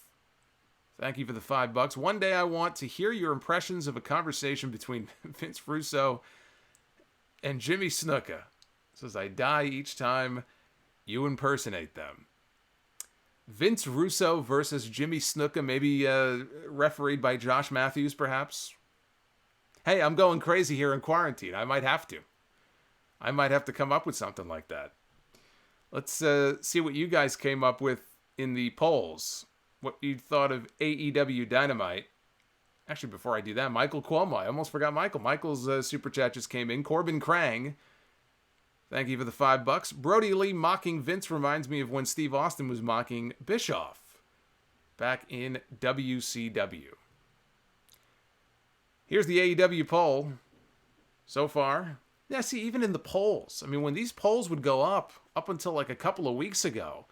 thank you for the $5. One day I want to hear your impressions of a conversation between Vince Russo and Jimmy Snuka. Says, I die each time you impersonate them. Vince Russo versus Jimmy Snuka, maybe refereed by Josh Matthews, perhaps. Hey, I'm going crazy here in quarantine. I might have to. I might have to come up with something like that. Let's see what you guys came up with in the polls. What you thought of AEW Dynamite. Actually, before I do that, Michael Cuomo. I almost forgot Michael. Michael's super chat just came in. Corbin Krang, thank you for the $5. Brodie Lee mocking Vince reminds me of when Steve Austin was mocking Bischoff back in WCW. Here's the AEW poll so far. Yeah, see, even in the polls. I mean, when these polls would go up until like a couple of weeks ago,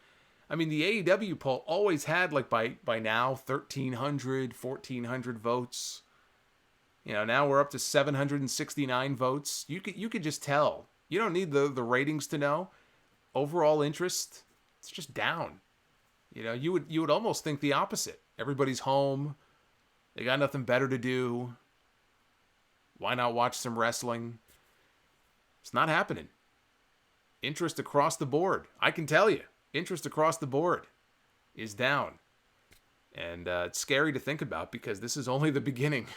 I mean, the AEW poll always had, like, by now, 1,300, 1,400 votes. You know, now we're up to 769 votes. You could just tell. You don't need the ratings to know. Overall interest, it's just down. You know, you would almost think the opposite. Everybody's home. They got nothing better to do. Why not watch some wrestling? It's not happening. Interest across the board. I can tell you. Interest across the board is down. And it's scary to think about because this is only the beginning.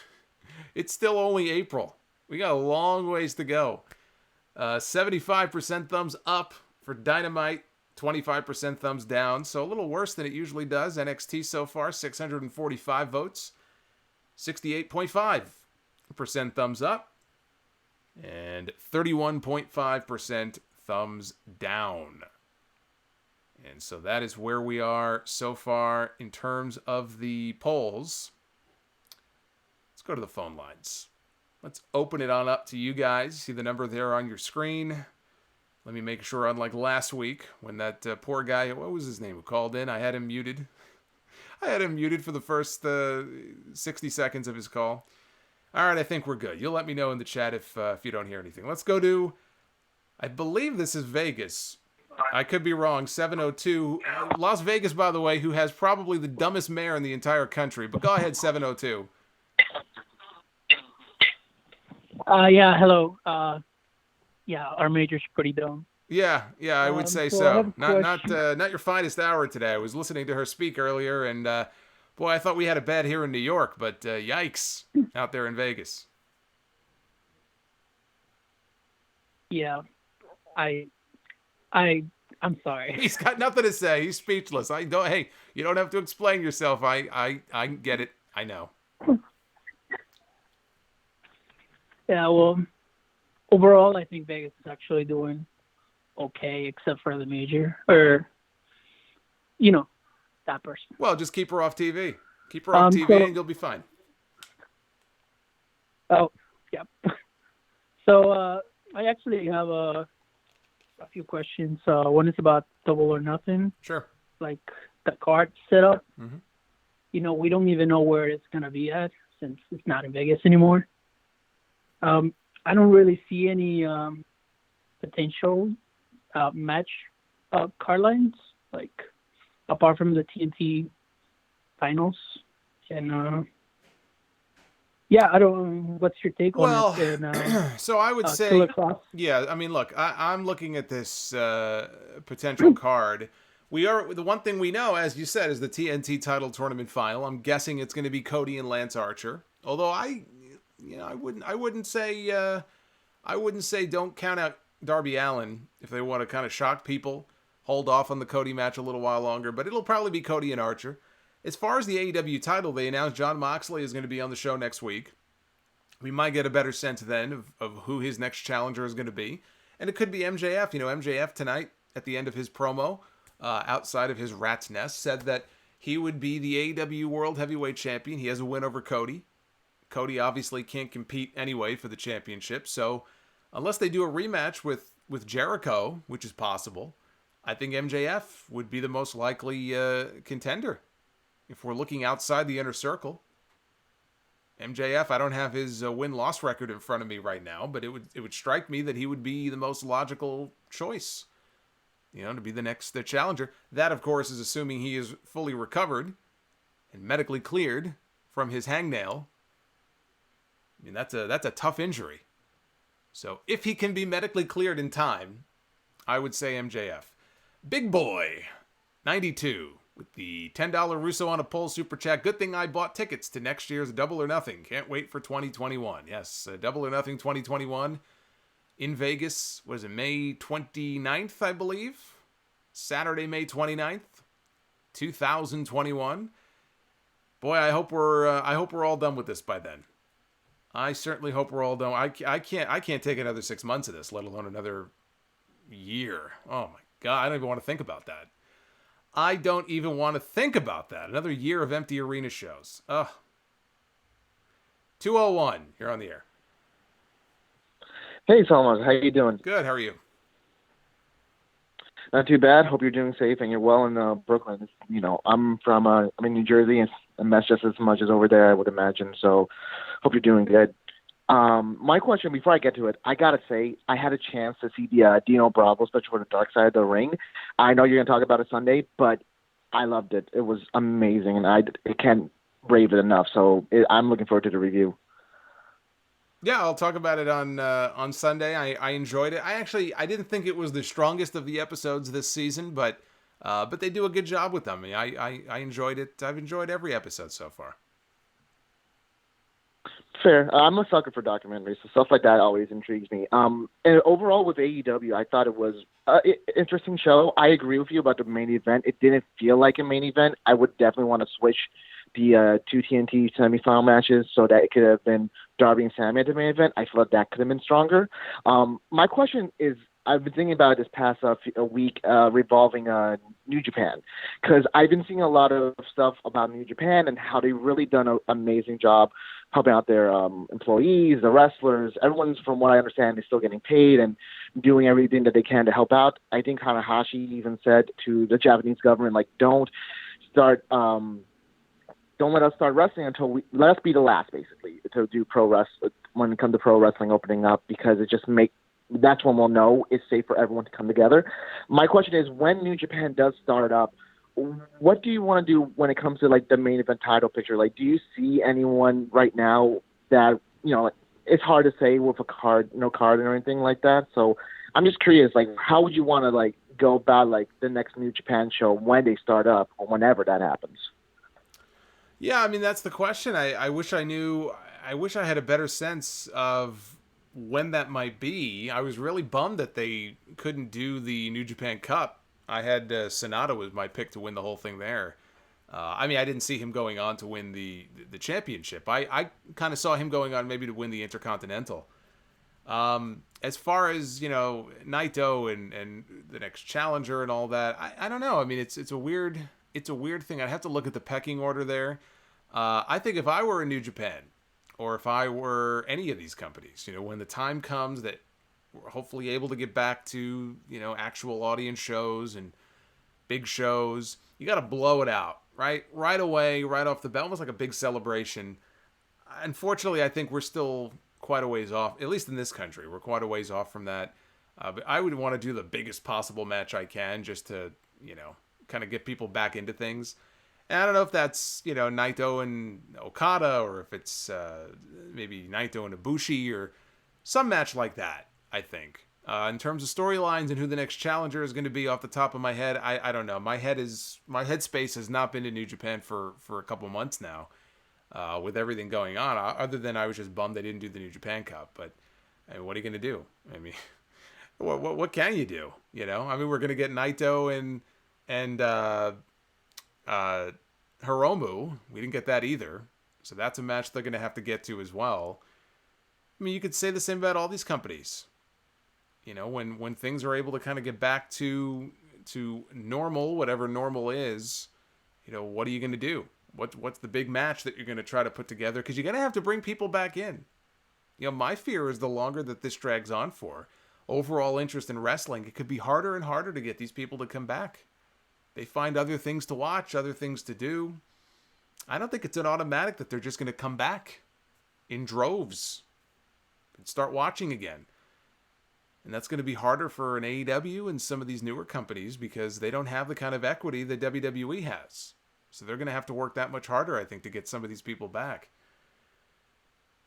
It's still only April. We got a long ways to go. 75% thumbs up for Dynamite, 25% thumbs down. So a little worse than it usually does. NXT so far, 645 votes. 68.5% thumbs up. And 31.5% thumbs down. And so that is where we are so far in terms of the polls. Let's go to the phone lines. Let's open it on up to you guys. See the number there on your screen. Let me make sure, unlike last week, when that poor guy, what was his name, who called in, I had him muted. I had him muted for the first 60 seconds of his call. All right, I think we're good. You'll let me know in the chat if you don't hear anything. Let's go to, I believe this is Vegas. I could be wrong. 702. Las Vegas, by the way, who has probably the dumbest mayor in the entire country. But go ahead, 702. Yeah, hello. Yeah, our major's pretty dumb. Yeah, I would say so. Not your finest hour today. I was listening to her speak earlier, and boy, I thought we had it bad here in New York, but yikes, out there in Vegas. Yeah, I'm sorry. He's got nothing to say. He's speechless. Hey, you don't have to explain yourself. I get it. I know. Yeah, well, overall, I think Vegas is actually doing okay, except for the major, or, you know, that person. Well, just keep her off TV. Keep her off TV and you'll be fine. Oh, yeah. So, I actually have a few questions. One is about Double or Nothing. Sure. Like the card setup. Mm-hmm. You know, we don't even know where it's going to be at since it's not in Vegas anymore. I don't really see any potential match card lines, like apart from the TNT finals. And yeah, I don't. What's your take on Well, it? And so I would say, Killer Cross. yeah, I mean, look, I'm looking at this potential card. The one thing we know, as you said, is the TNT title tournament final. I'm guessing it's going to be Cody and Lance Archer. Although I wouldn't say don't count out Darby Allin if they want to kind of shock people. Hold off on the Cody match a little while longer, but it'll probably be Cody and Archer. As far as the AEW title, they announced Jon Moxley is going to be on the show next week. We might get a better sense then of who his next challenger is going to be. And it could be MJF. You know, MJF tonight, at the end of his promo, outside of his rat's nest, said that he would be the AEW World Heavyweight Champion. He has a win over Cody. Cody obviously can't compete anyway for the championship. So unless they do a rematch with Jericho, which is possible, I think MJF would be the most likely contender. If we're looking outside the inner circle, MJF, I don't have his win-loss record in front of me right now, but it would strike me that he would be the most logical choice, you know, to be the challenger. That, of course, is assuming he is fully recovered and medically cleared from his hangnail. I mean, that's a tough injury. So if he can be medically cleared in time, I would say MJF. Big Boy, 92, with the $10 Russo on a Pole Super Chat. Good thing I bought tickets to next year's Double or Nothing. Can't wait for 2021. Yes, Double or Nothing 2021 in Vegas. Was it May 29th, I believe? Saturday, May 29th, 2021. Boy, I hope we're all done with this by then. I certainly hope we're all done. I can't take another 6 months of this, let alone another year. Oh my God, I don't even want to think about that. I don't even want to think about that. Another year of empty arena shows. Ugh. 201, you're on the air. Hey, Solomon, how you doing? Good, how are you? Not too bad. Hope you're doing safe and you're well in Brooklyn. You know, I'm in New Jersey, and that's just as much as over there, I would imagine. So, hope you're doing good. My question, before I get to it, I gotta say, I had a chance to see the Dino Bravo special for the Dark Side of the Ring. I know you're gonna talk about it Sunday, but I loved it. It was amazing, and I can't rave it enough. So I'm looking forward to the review. Yeah, I'll talk about it on Sunday. I enjoyed it. I didn't think it was the strongest of the episodes this season, but they do a good job with them. I enjoyed it. I've enjoyed every episode so far. Fair. I'm a sucker for documentaries, so stuff like that always intrigues me. And overall with AEW, I thought it was an interesting show. I agree with you about the main event. It didn't feel like a main event. I would definitely want to switch the two TNT semifinal matches so that it could have been Darby and Sammy at the main event. I feel like that could have been stronger. My question is, I've been thinking about it this past a week revolving New Japan, because I've been seeing a lot of stuff about New Japan and how they've really done an amazing job helping out their employees, the wrestlers. Everyone's, from what I understand, is still getting paid and doing everything that they can to help out. I think Tanahashi even said to the Japanese government, like, don't let us start wrestling until let us be the last, basically, to do pro wrestling when it comes to pro wrestling opening up, because it just that's when we'll know it's safe for everyone to come together. My question is, when New Japan does start up, what do you want to do when it comes to like the main event title picture? Like, do you see anyone right now that, you know, it's hard to say with no card or anything like that. So I'm just curious, like, how would you want to like go about like the next New Japan show when they start up or whenever that happens? Yeah, I mean, that's the question. I wish I knew. I wish I had a better sense of when that might be. I was really bummed that they couldn't do the New Japan Cup. I had Sonata was my pick to win the whole thing there. I mean, I didn't see him going on to win the championship. I kind of saw him going on maybe to win the Intercontinental. As far as, you know, Naito and the next challenger and all that, I don't know. I mean, it's a weird thing. I'd have to look at the pecking order there. I think if I were in New Japan, or if I were any of these companies, you know, when the time comes that we're hopefully able to get back to, you know, actual audience shows and big shows, you got to blow it out, right? Right away, right off the bat, almost like a big celebration. Unfortunately, I think we're still quite a ways off, at least in this country. We're quite a ways off from that. But I would want to do the biggest possible match I can just to, you know, kind of get people back into things. And I don't know if that's, Naito and Okada, or if it's maybe Naito and Ibushi, or some match like that, I think. In terms of storylines and who the next challenger is going to be, off the top of my head, I don't know. My headspace has not been to New Japan for a couple months now, with everything going on. Other than I was just bummed they didn't do the New Japan Cup. But I mean, what are you going to do? I mean, what can you do? I mean, we're going to get Naito and Hiromu. We didn't get that either, so that's a match they're going to have to get to as well. I mean, you could say the same about all these companies. When things are able to kind of get back to normal, whatever normal is, what are you going to do? What's the big match that you're going to try to put together? Because you're going to have to bring people back in. My fear is the longer that this drags on for, overall interest in wrestling, it could be harder and harder to get these people to come back. They find other things to watch, other things to do. I don't think it's an automatic that they're just going to come back in droves and start watching again. And that's going to be harder for an AEW and some of these newer companies because they don't have the kind of equity that WWE has. So they're going to have to work that much harder, I think, to get some of these people back.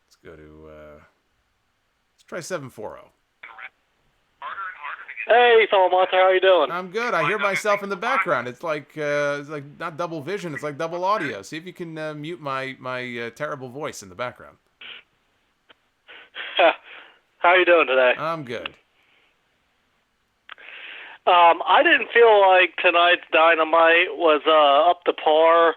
Let's go to, let's try 740. Hey, Solomonster, how you doing? I'm good. I hear myself in the background. It's like not double vision. It's like double audio. See if you can mute my terrible voice in the background. How you doing today? I'm good. I didn't feel like tonight's Dynamite was up to par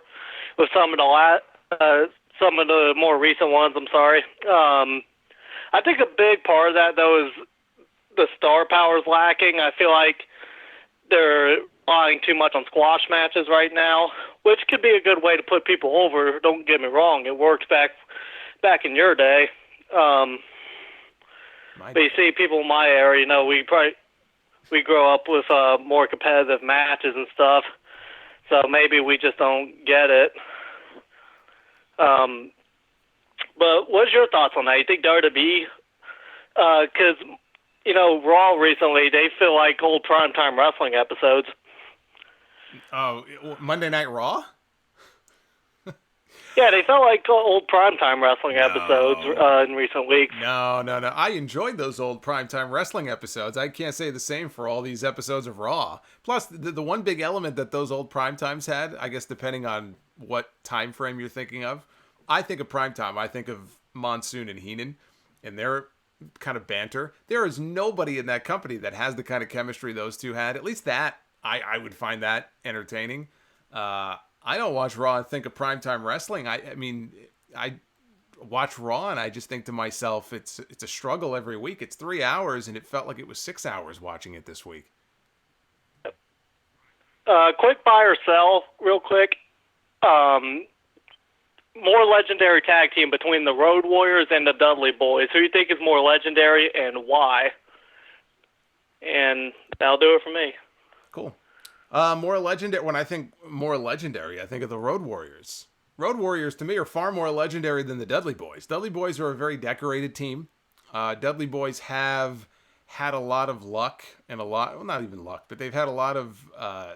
with some of the more recent ones. I'm sorry. I think a big part of that though is the star power's lacking. I feel like they're relying too much on squash matches right now, which could be a good way to put people over. Don't get me wrong; it worked back in your day. But you see, people in my area, we grow up with more competitive matches and stuff, so maybe we just don't get it. But what's your thoughts on that? You think WWE, because Raw recently, they feel like old primetime wrestling episodes. Oh, Monday Night Raw? Yeah, they felt like old primetime wrestling episodes in recent weeks. No. I enjoyed those old primetime wrestling episodes. I can't say the same for all these episodes of Raw. Plus, the one big element that those old primetimes had, I guess depending on what time frame you're thinking of, I think of primetime, I think of Monsoon and Heenan and their kind of banter. There is nobody in that company that has the kind of chemistry those two had. At least that, I would find that entertaining. I don't watch Raw and think of primetime wrestling. I mean, I watch Raw and I just think to myself, it's a struggle every week. It's 3 hours and it felt like it was 6 hours watching it this week. Quick buy or sell, real quick. More legendary tag team between the Road Warriors and the Dudley Boys. Who do you think is more legendary and why? And that'll do it for me. Cool. More legendary. When I think more legendary, I think of the Road Warriors. Road Warriors to me are far more legendary than the Dudley Boys. Dudley Boys are a very decorated team. Dudley Boys have had a lot of luck and not even luck, but they've had a lot of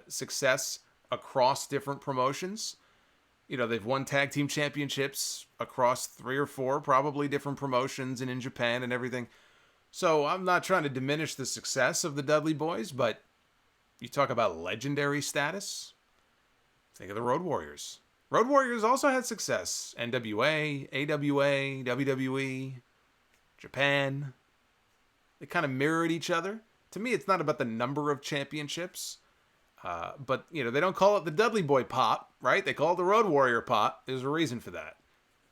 success across different promotions. They've won tag team championships across 3 or 4 probably different promotions and in Japan and everything. So I'm not trying to diminish the success of the Dudley Boys, but you talk about legendary status, think of the Road Warriors. Road Warriors also had success. NWA, AWA, WWE, Japan. They kind of mirrored each other. To me, it's not about the number of championships. But, they don't call it the Dudley Boy Pop, right? They call it the Road Warrior Pop. There's a reason for that.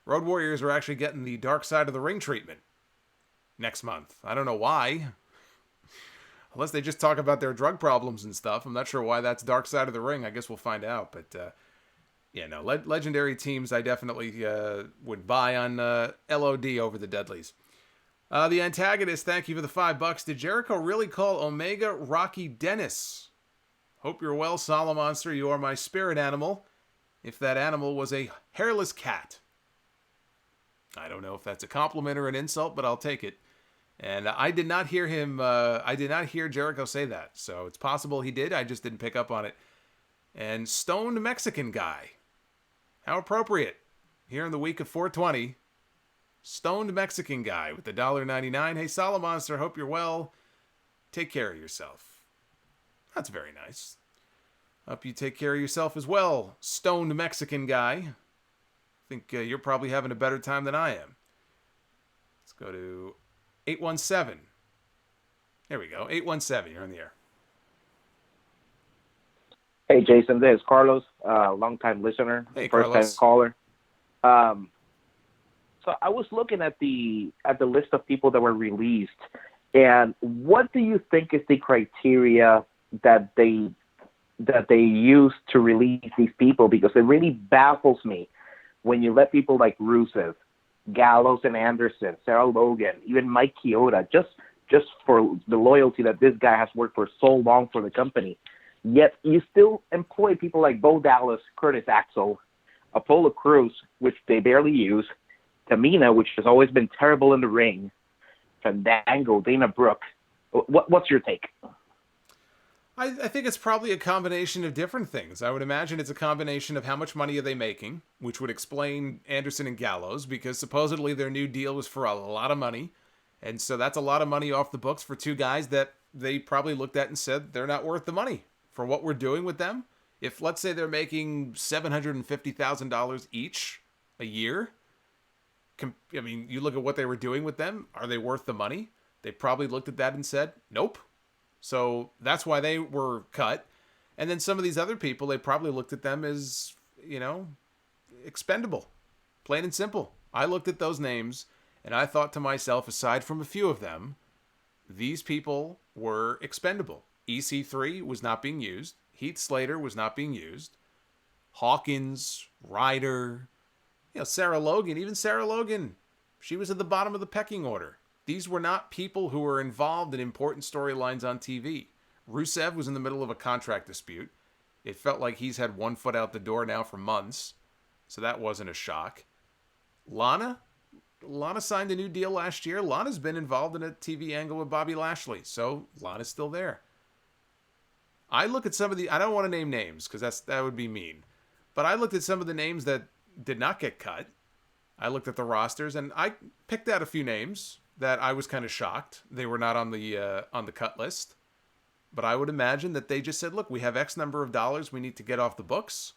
Road Warriors are actually getting the Dark Side of the Ring treatment next month. I don't know why. Unless they just talk about their drug problems and stuff. I'm not sure why that's Dark Side of the Ring. I guess we'll find out. But, legendary teams I definitely would buy on LOD over the Dudleys. The antagonist, thank you for the $5. Did Jericho really call Omega Rocky Dennis? Hope you're well, Solomonster. You are my spirit animal. If that animal was a hairless cat. I don't know if that's a compliment or an insult, but I'll take it. And I did not hear Jericho say that. So it's possible he did. I just didn't pick up on it. And Stoned Mexican Guy. How appropriate. Here in the week of 420, stoned Mexican guy with the $1.99. Hey, Solomonster, hope you're well. Take care of yourself. That's very nice. Hope you take care of yourself as well, stoned Mexican guy. I think you're probably having a better time than I am. Let's go to 817. There we go. 817, you're on the air. Hey, Jason, this is Carlos, longtime listener, Hey, first-time Carlos. caller. So I was looking at the list of people that were released, and what do you think is the criteria that they use to release these people? Because it really baffles me when you let people like Rusev, Gallows and Anderson, Sarah Logan, even Mike Chioda, just for the loyalty that this guy has worked for so long for the company. Yet you still employ people like Bo Dallas, Curtis Axel, Apollo Crews, which they barely use, Tamina, which has always been terrible in the ring, Fandango, Dana Brooke. What's your take? I think it's probably a combination of different things. I would imagine it's a combination of how much money are they making, which would explain Anderson and Gallows, because supposedly their new deal was for a lot of money. And so that's a lot of money off the books for two guys that they probably looked at and said they're not worth the money for what we're doing with them. If, let's say, they're making $750,000 each a year, I mean, you look at what they were doing with them, are they worth the money? They probably looked at that and said, nope. So that's why they were cut. And then some of these other people, they probably looked at them as, expendable. Plain and simple. I looked at those names and I thought to myself, aside from a few of them, these people were expendable. EC3 was not being used. Heath Slater was not being used. Hawkins, Ryder, Sarah Logan, even Sarah Logan, she was at the bottom of the pecking order. These were not people who were involved in important storylines on TV. Rusev was in the middle of a contract dispute. It felt like he's had one foot out the door now for months, so that wasn't a shock. Lana signed a new deal last year. Lana's been involved in a TV angle with Bobby Lashley, so Lana's still there. I look at some of I don't want to name names because that would be mean, but I looked at some of the names that did not get cut. I looked at the rosters and I picked out a few names that I was kind of shocked they were not on the cut list. But I would imagine that they just said, look, we have X number of dollars we need to get off the books.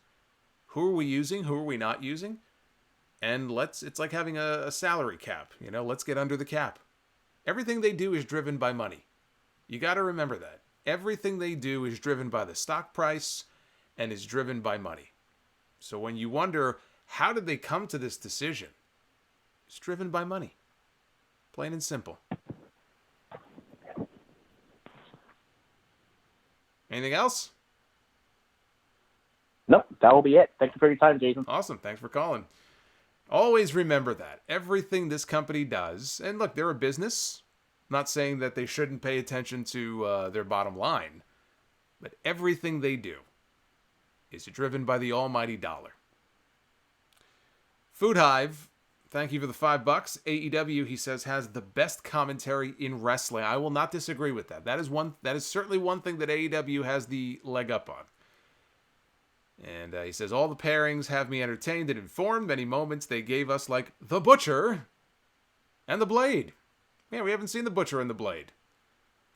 Who are we using? Who are we not using? And it's like having a salary cap. Let's get under the cap. Everything they do is driven by money. You got to remember that. Everything they do is driven by the stock price and is driven by money. So when you wonder, how did they come to this decision? It's driven by money. Plain and simple. Anything else? Nope, that will be it. Thank you for your time, Jason. Awesome. Thanks for calling. Always remember that. Everything this company does, and look, they're a business. I'm not saying that they shouldn't pay attention to their bottom line, but everything they do is driven by the almighty dollar. Food Hive, thank you for the $5. AEW, he says, has the best commentary in wrestling. I will not disagree with that. That is certainly one thing that AEW has the leg up on. And he says, all the pairings have me entertained and informed. Many moments they gave us like The Butcher and The Blade. Yeah, we haven't seen The Butcher and The Blade.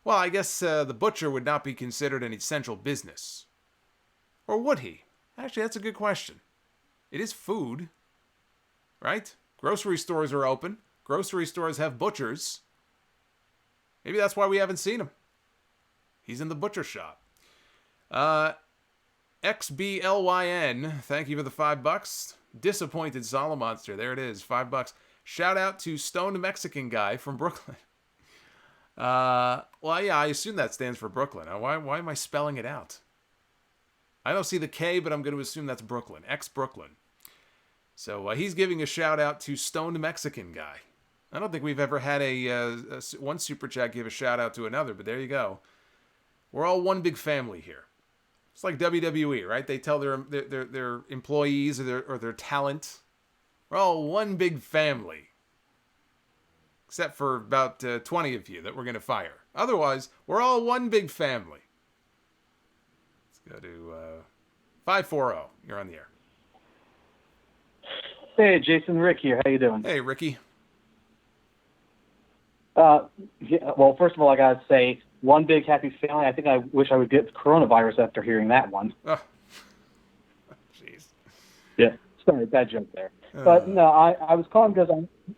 Well, I guess The Butcher would not be considered an essential business. Or would he? Actually, that's a good question. It is food, right? Grocery stores are open. Grocery stores have butchers. Maybe that's why we haven't seen him. He's in the butcher shop. XBLYN, thank you for the $5. Disappointed Solomonster, there it is, $5. Shout out to Stoned Mexican Guy from Brooklyn. Well, yeah, I assume that stands for Brooklyn. Why am I spelling it out? I don't see the K, but I'm going to assume that's Brooklyn. Brooklyn. So he's giving a shout out to Stoned Mexican Guy. I don't think we've ever had one super chat give a shout out to another, but there you go. We're all one big family here. It's like WWE, right? They tell their employees or their talent, we're all one big family. Except for about 20 of you that we're going to fire. Otherwise, we're all one big family. Let's go to 540. You're on the air. Hey, Jason, Rick here. How you doing? Hey, Ricky. Well, first of all, I gotta say, one big happy family. I think I wish I would get coronavirus after hearing that one. Oh, jeez. Yeah, sorry, bad joke there. But no, I was calling because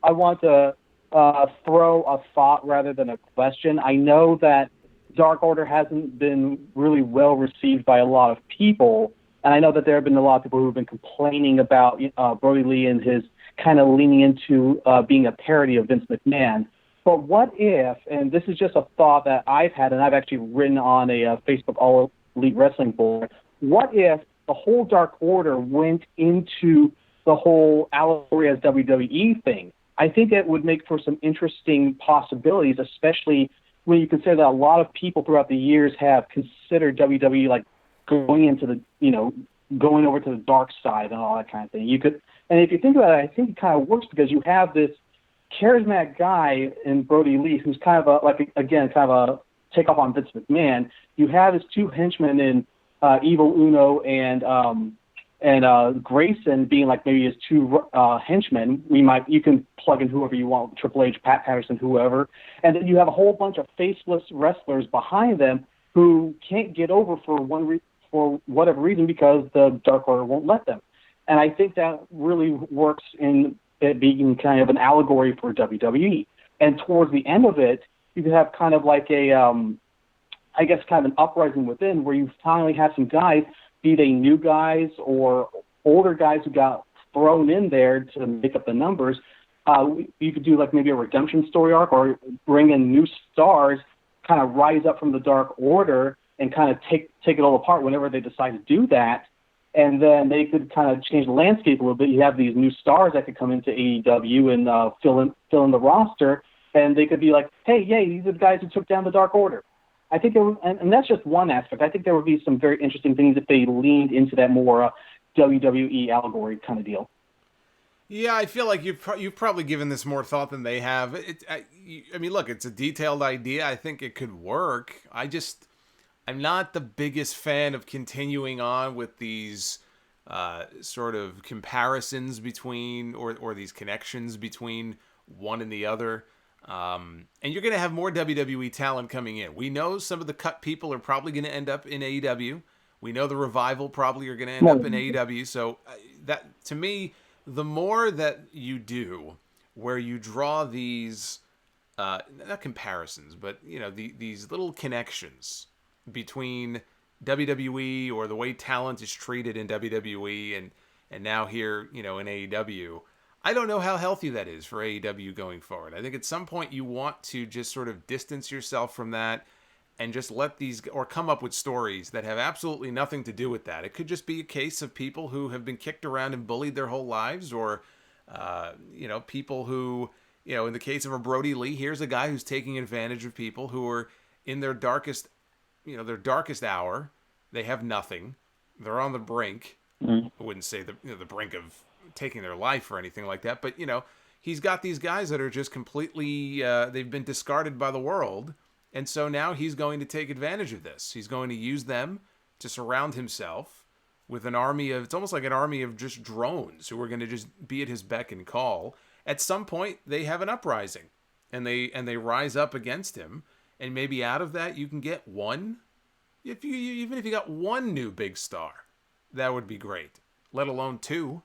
I want to throw a thought rather than a question. I know that Dark Order hasn't been really well received by a lot of people, and I know that there have been a lot of people who have been complaining about Brodie Lee and his kind of leaning into being a parody of Vince McMahon. But what if, and this is just a thought that I've had, and I've actually written on a Facebook All Elite Wrestling board, what if the whole Dark Order went into the whole allegory as WWE thing? I think it would make for some interesting possibilities, especially when you consider that a lot of people throughout the years have considered WWE like going into the, going over to the dark side and all that kind of thing. And if you think about it, I think it kind of works because you have this charismatic guy in Brodie Lee who's kind of a takeoff on Vince McMahon. You have his two henchmen in Evil Uno and Grayson being like maybe his two henchmen. You can plug in whoever you want, Triple H, Pat Patterson, whoever, and then you have a whole bunch of faceless wrestlers behind them who can't get over for whatever reason because the Dark Order won't let them. And I think that really works in it being kind of an allegory for WWE. And towards the end of it, you could have kind of like a, I guess, kind of an uprising within where you finally have some guys, be they new guys or older guys who got thrown in there to make up the numbers. You could do like maybe a redemption story arc or bring in new stars, kind of rise up from the Dark Order and kind of take it all apart whenever they decide to do that. And then they could kind of change the landscape a little bit. You have these new stars that could come into AEW and fill in the roster, and they could be like, hey, yay, these are the guys who took down the Dark Order. I think and that's just one aspect. I think there would be some very interesting things if they leaned into that more WWE allegory kind of deal. Yeah, I feel like you've probably given this more thought than they have. I mean, look, it's a detailed idea. I think it could work. I'm not the biggest fan of continuing on with these sort of comparisons between or these connections between one and the other. And you're going to have more WWE talent coming in. We know some of the cut people are probably going to end up in AEW. We know the Revival probably are going to end up in AEW. So that, to me, the more that you do where you draw these, not comparisons, but, these little connections between WWE or the way talent is treated in WWE and now here, in AEW, I don't know how healthy that is for AEW going forward. I think at some point you want to just sort of distance yourself from that and just let these, or come up with stories that have absolutely nothing to do with that. It could just be a case of people who have been kicked around and bullied their whole lives, or, people who, in the case of a Brodie Lee, here's a guy who's taking advantage of people who are in their darkest hour. They have nothing. They're on the brink. I wouldn't say the brink of taking their life or anything like that, but he's got these guys that are just completely they've been discarded by the world, and so now he's going to take advantage of this. He's going to use them to surround himself with an army of, it's almost like an army of just drones who are going to just be at his beck and call. At some point they have an uprising and they rise up against him. And maybe out of that, you can get one. Even if you got one new big star, that would be great. Let alone two.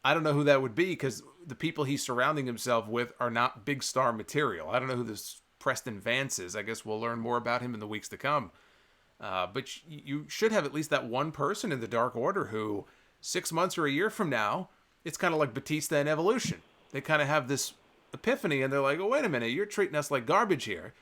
I don't know who that would be because the people he's surrounding himself with are not big star material. I don't know who this Preston Vance is. I guess we'll learn more about him in the weeks to come. But you should have at least that one person in the Dark Order who 6 months or a year from now, it's kind of like Batista and Evolution. They kind of have this epiphany and they're like, oh, wait a minute, you're treating us like garbage here.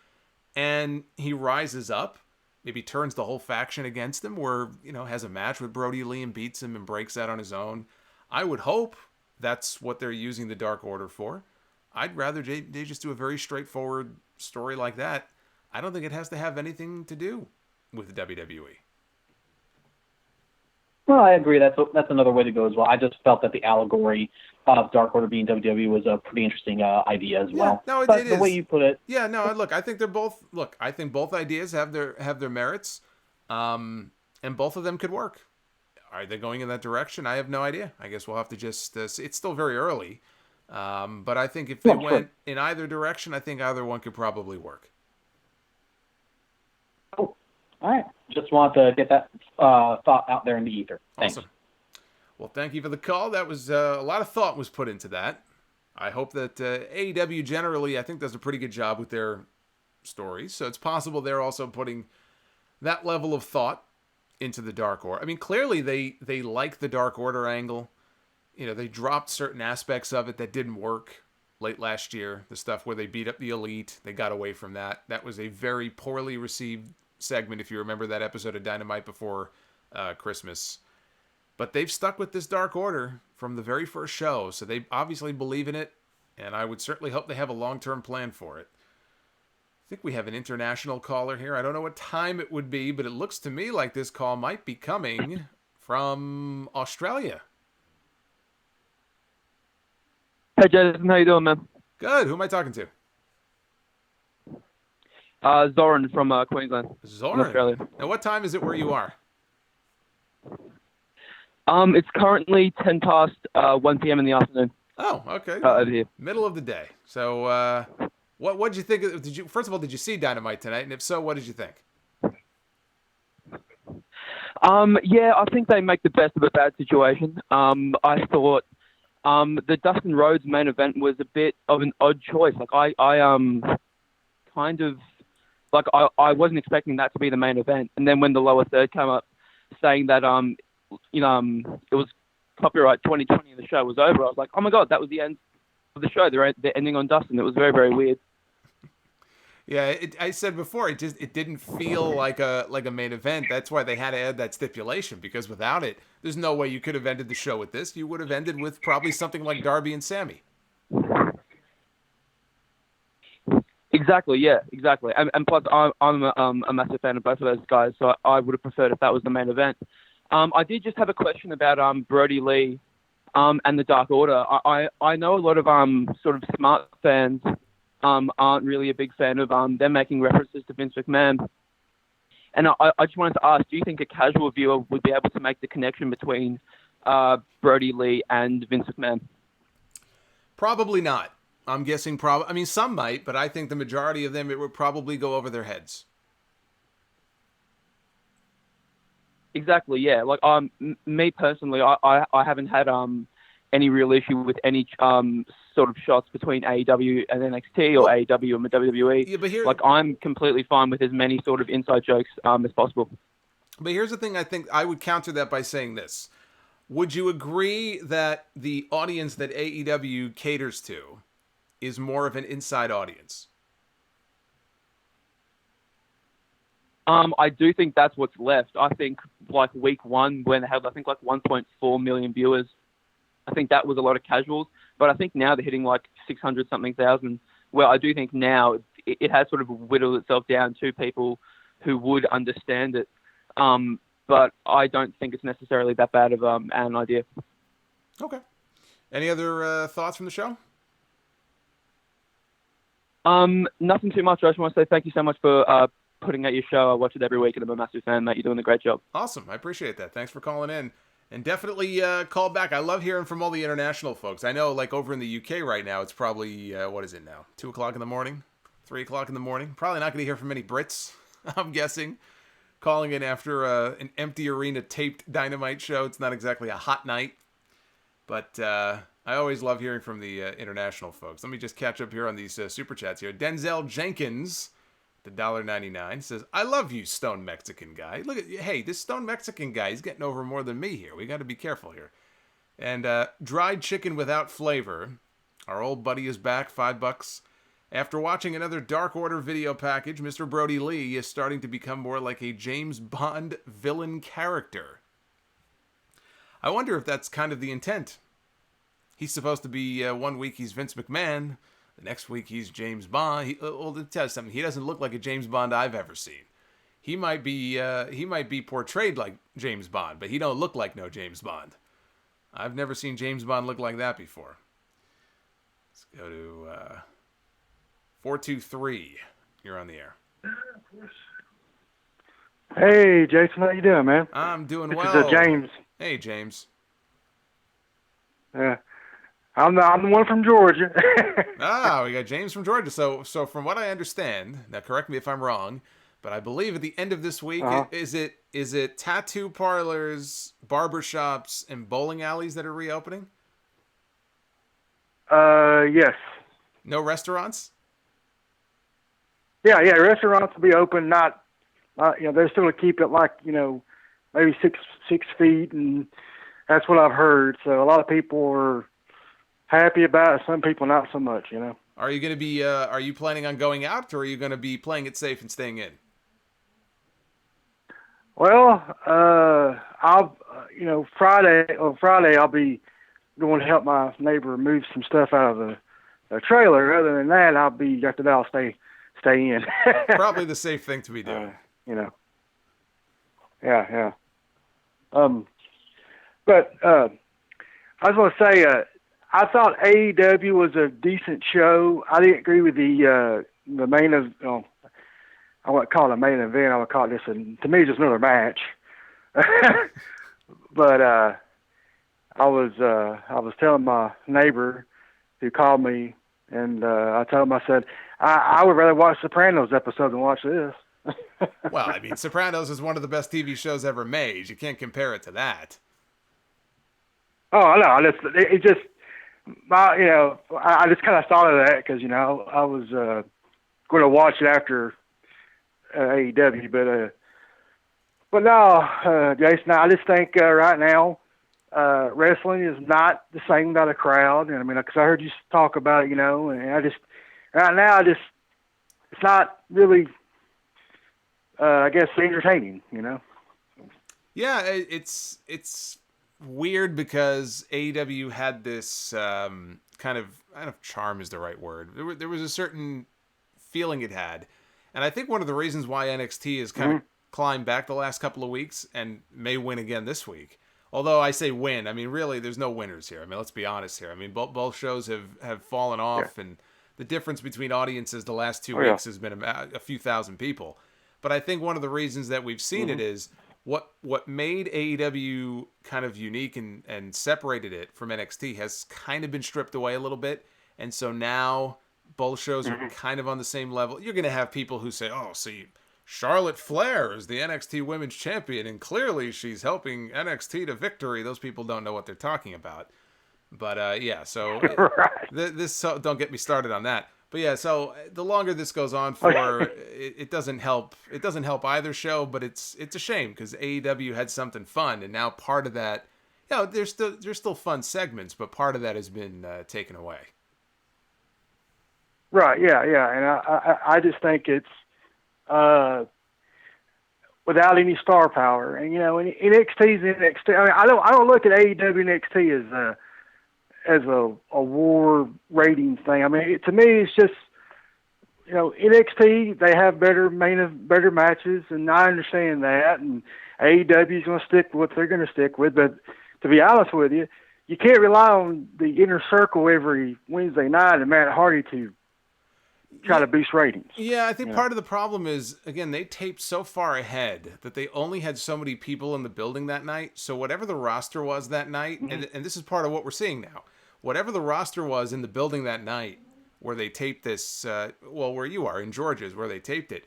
And he rises up, maybe turns the whole faction against him, or, has a match with Brodie Lee and beats him and breaks out on his own. I would hope that's what they're using the Dark Order for. I'd rather they just do a very straightforward story like that. I don't think it has to have anything to do with the WWE. Well, I agree. That's another way to go as well. I just felt that the allegory of Dark Order being WWE was a pretty interesting idea as well. No, but it the is. way you put it. Yeah, no, look, I think they're both. Look, I think both ideas have their merits, and both of them could work. Are they going in that direction? I have no idea. I guess we'll have to just see. It's still very early. But I think if they went in either direction, I think either one could probably work. Oh, all right. Just want to get that thought out there in the ether. Thanks. Awesome. Well, thank you for the call. That was a lot of thought was put into that. I hope that AEW generally, I think, does a pretty good job with their stories. So it's possible they're also putting that level of thought into the Dark Order. I mean, clearly they like the Dark Order angle. You know, they dropped certain aspects of it that didn't work late last year. The stuff where they beat up the Elite, they got away from that. That was a very poorly received segment, if you remember that episode of Dynamite before Christmas. But they've stuck with this Dark Order from the very first show, so they obviously believe in it, and I would certainly hope they have a long-term plan for it. I think we have an international caller here. I don't know what time it would be, but it looks to me like this call might be coming from Australia. Hey, Jason, how you doing, man? Good. Who am I talking to? Zoran from Queensland. Zoran. Australia. Now, what time is it where you are? It's currently 10 past 1 p.m. in the afternoon. Oh, okay. Over here. Middle of the day. So, what did you think? First of all, did you see Dynamite tonight? And if so, what did you think? Yeah, I think they make the best of a bad situation. I thought the Dustin Rhodes main event was a bit of an odd choice. Like I kind of like I wasn't expecting that to be the main event. And then when the lower third came up saying that it was copyright 2020 and the show was over, I was like, oh my god, that was the end of the show. They're ending on Dustin. It was very, very weird. Yeah, I said before, it didn't feel like a main event. That's why they had to add that stipulation, because without it, there's no way you could have ended the show with this. You would have ended with probably something like Darby and Sammy. Exactly, yeah, exactly. And plus, I'm a massive fan of both of those guys, so I would have preferred if that was the main event. I did just have a question about Brodie Lee and the Dark Order. I know a lot of sort of smart fans aren't really a big fan of them making references to Vince McMahon. And I just wanted to ask, do you think a casual viewer would be able to make the connection between Brodie Lee and Vince McMahon? Probably not. I'm guessing I mean, some might, but I think the majority of them, it would probably go over their heads. Exactly, yeah. Like, me personally, I haven't had any real issue with any sort of shots between AEW and NXT or AEW and the WWE. Yeah, but like, I'm completely fine with as many sort of inside jokes as possible. But here's the thing, I think I would counter that by saying this. Would you agree that the audience that AEW caters to is more of an inside audience? I do think that's what's left. I think like week one, when they had I think like 1.4 million viewers, I think that was a lot of casuals. But I think now they're hitting like 600 something thousand. Well, I do think now it has sort of whittled itself down to people who would understand it. But I don't think it's necessarily that bad of an idea. Okay. Any other thoughts from the show? Nothing too much. I just want to say thank you so much for putting out your show. I watch it every week, and I'm a massive fan, mate. You're doing a great job. Awesome. I appreciate that. Thanks for calling in. And definitely call back. I love hearing from all the international folks. I know, like, over in the UK right now, it's probably, what is it now? 2 o'clock in the morning? 3 o'clock in the morning? Probably not going to hear from many Brits, I'm guessing. Calling in after an empty arena taped Dynamite show. It's not exactly a hot night. But I always love hearing from the international folks. Let me just catch up here on these super chats here. Denzel Jenkins, the $1.99, says, I love you, Stone Mexican guy. Look at, hey, this Stone Mexican guy, he's getting over more than me here. We got to be careful here. And Dried Chicken Without Flavor, our old buddy is back, $5. After watching another Dark Order video package, Mr. Brodie Lee is starting to become more like a James Bond villain character. I wonder if that's kind of the intent. He's supposed to be, one week he's Vince McMahon, the next week he's James Bond. Well, to tell you something, he doesn't look like a James Bond I've ever seen. He might be portrayed like James Bond, but he don't look like no James Bond. I've never seen James Bond look like that before. Let's go to 423. You're on the air. Hey, Jason, how you doing, man? I'm doing this well. This is James. Hey, James. I'm the one from Georgia. We got James from Georgia. So from what I understand, now correct me if I'm wrong, but I believe at the end of this week, is it tattoo parlors, barbershops, and bowling alleys that are reopening? Yes. No restaurants? Yeah. Restaurants will be open. Not, they're still going to keep it like, maybe 6 feet, and that's what I've heard. So a lot of people are happy about it. Some people not so much. Are you going to be? Are you planning on going out, or are you going to be playing it safe and staying in? Well, I'll, Friday I'll be going to help my neighbor move some stuff out of the trailer. Other than that, after that I'll stay in. Probably the safe thing to be doing. Yeah. But I was going to say, I thought AEW was a decent show. I didn't agree with the main of. I wouldn't call it a main event. I would call it to me, just another match. But I was telling my neighbor who called me, and I told him, I said, I would rather watch Sopranos episode than watch this. Well, I mean, Sopranos is one of the best TV shows ever made. You can't compare it to that. Oh, I know. I just kind of thought of that because, I was going to watch it after AEW, but no, Jason, I just think right now wrestling is not the same without a crowd. And I mean, because I heard you talk about it, and right now, it's not really, I guess, entertaining, Yeah, it's weird because AEW had this kind of, I don't know if charm is the right word. There was a certain feeling it had. And I think one of the reasons why NXT has kind of climbed back the last couple of weeks and may win again this week. Although I say win, I mean, really, there's no winners here. I mean, let's be honest here. I mean, both shows have fallen off, and the difference between audiences the last 2 weeks has been a few thousand people. But I think one of the reasons that we've seen it is what made AEW kind of unique and separated it from NXT has kind of been stripped away a little bit. And so now both shows are kind of on the same level. You're going to have people who say, oh, see, Charlotte Flair is the NXT Women's Champion, and clearly she's helping NXT to victory. Those people don't know what they're talking about. But, so this don't get me started on that. But, yeah, so the longer this goes on for, it doesn't help. It doesn't help either show, but it's a shame because AEW had something fun, and now part of that, there's still fun segments, but part of that has been taken away. Right, yeah, and I just think it's without any star power, and NXT's NXT. I mean, I don't look at AEW and NXT as a war rating thing. I mean, to me, it's just NXT, they have better matches, and I understand that, and AEW is going to stick with what they're going to stick with. But to be honest with you, you can't rely on the Inner Circle every Wednesday night and Matt Hardy to try to boost ratings. Yeah, I think part of the problem is, again, they taped so far ahead that they only had so many people in the building that night. So whatever the roster was that night, and this is part of what we're seeing now, whatever the roster was in the building that night where they taped this, where you are, in Georgia is where they taped it,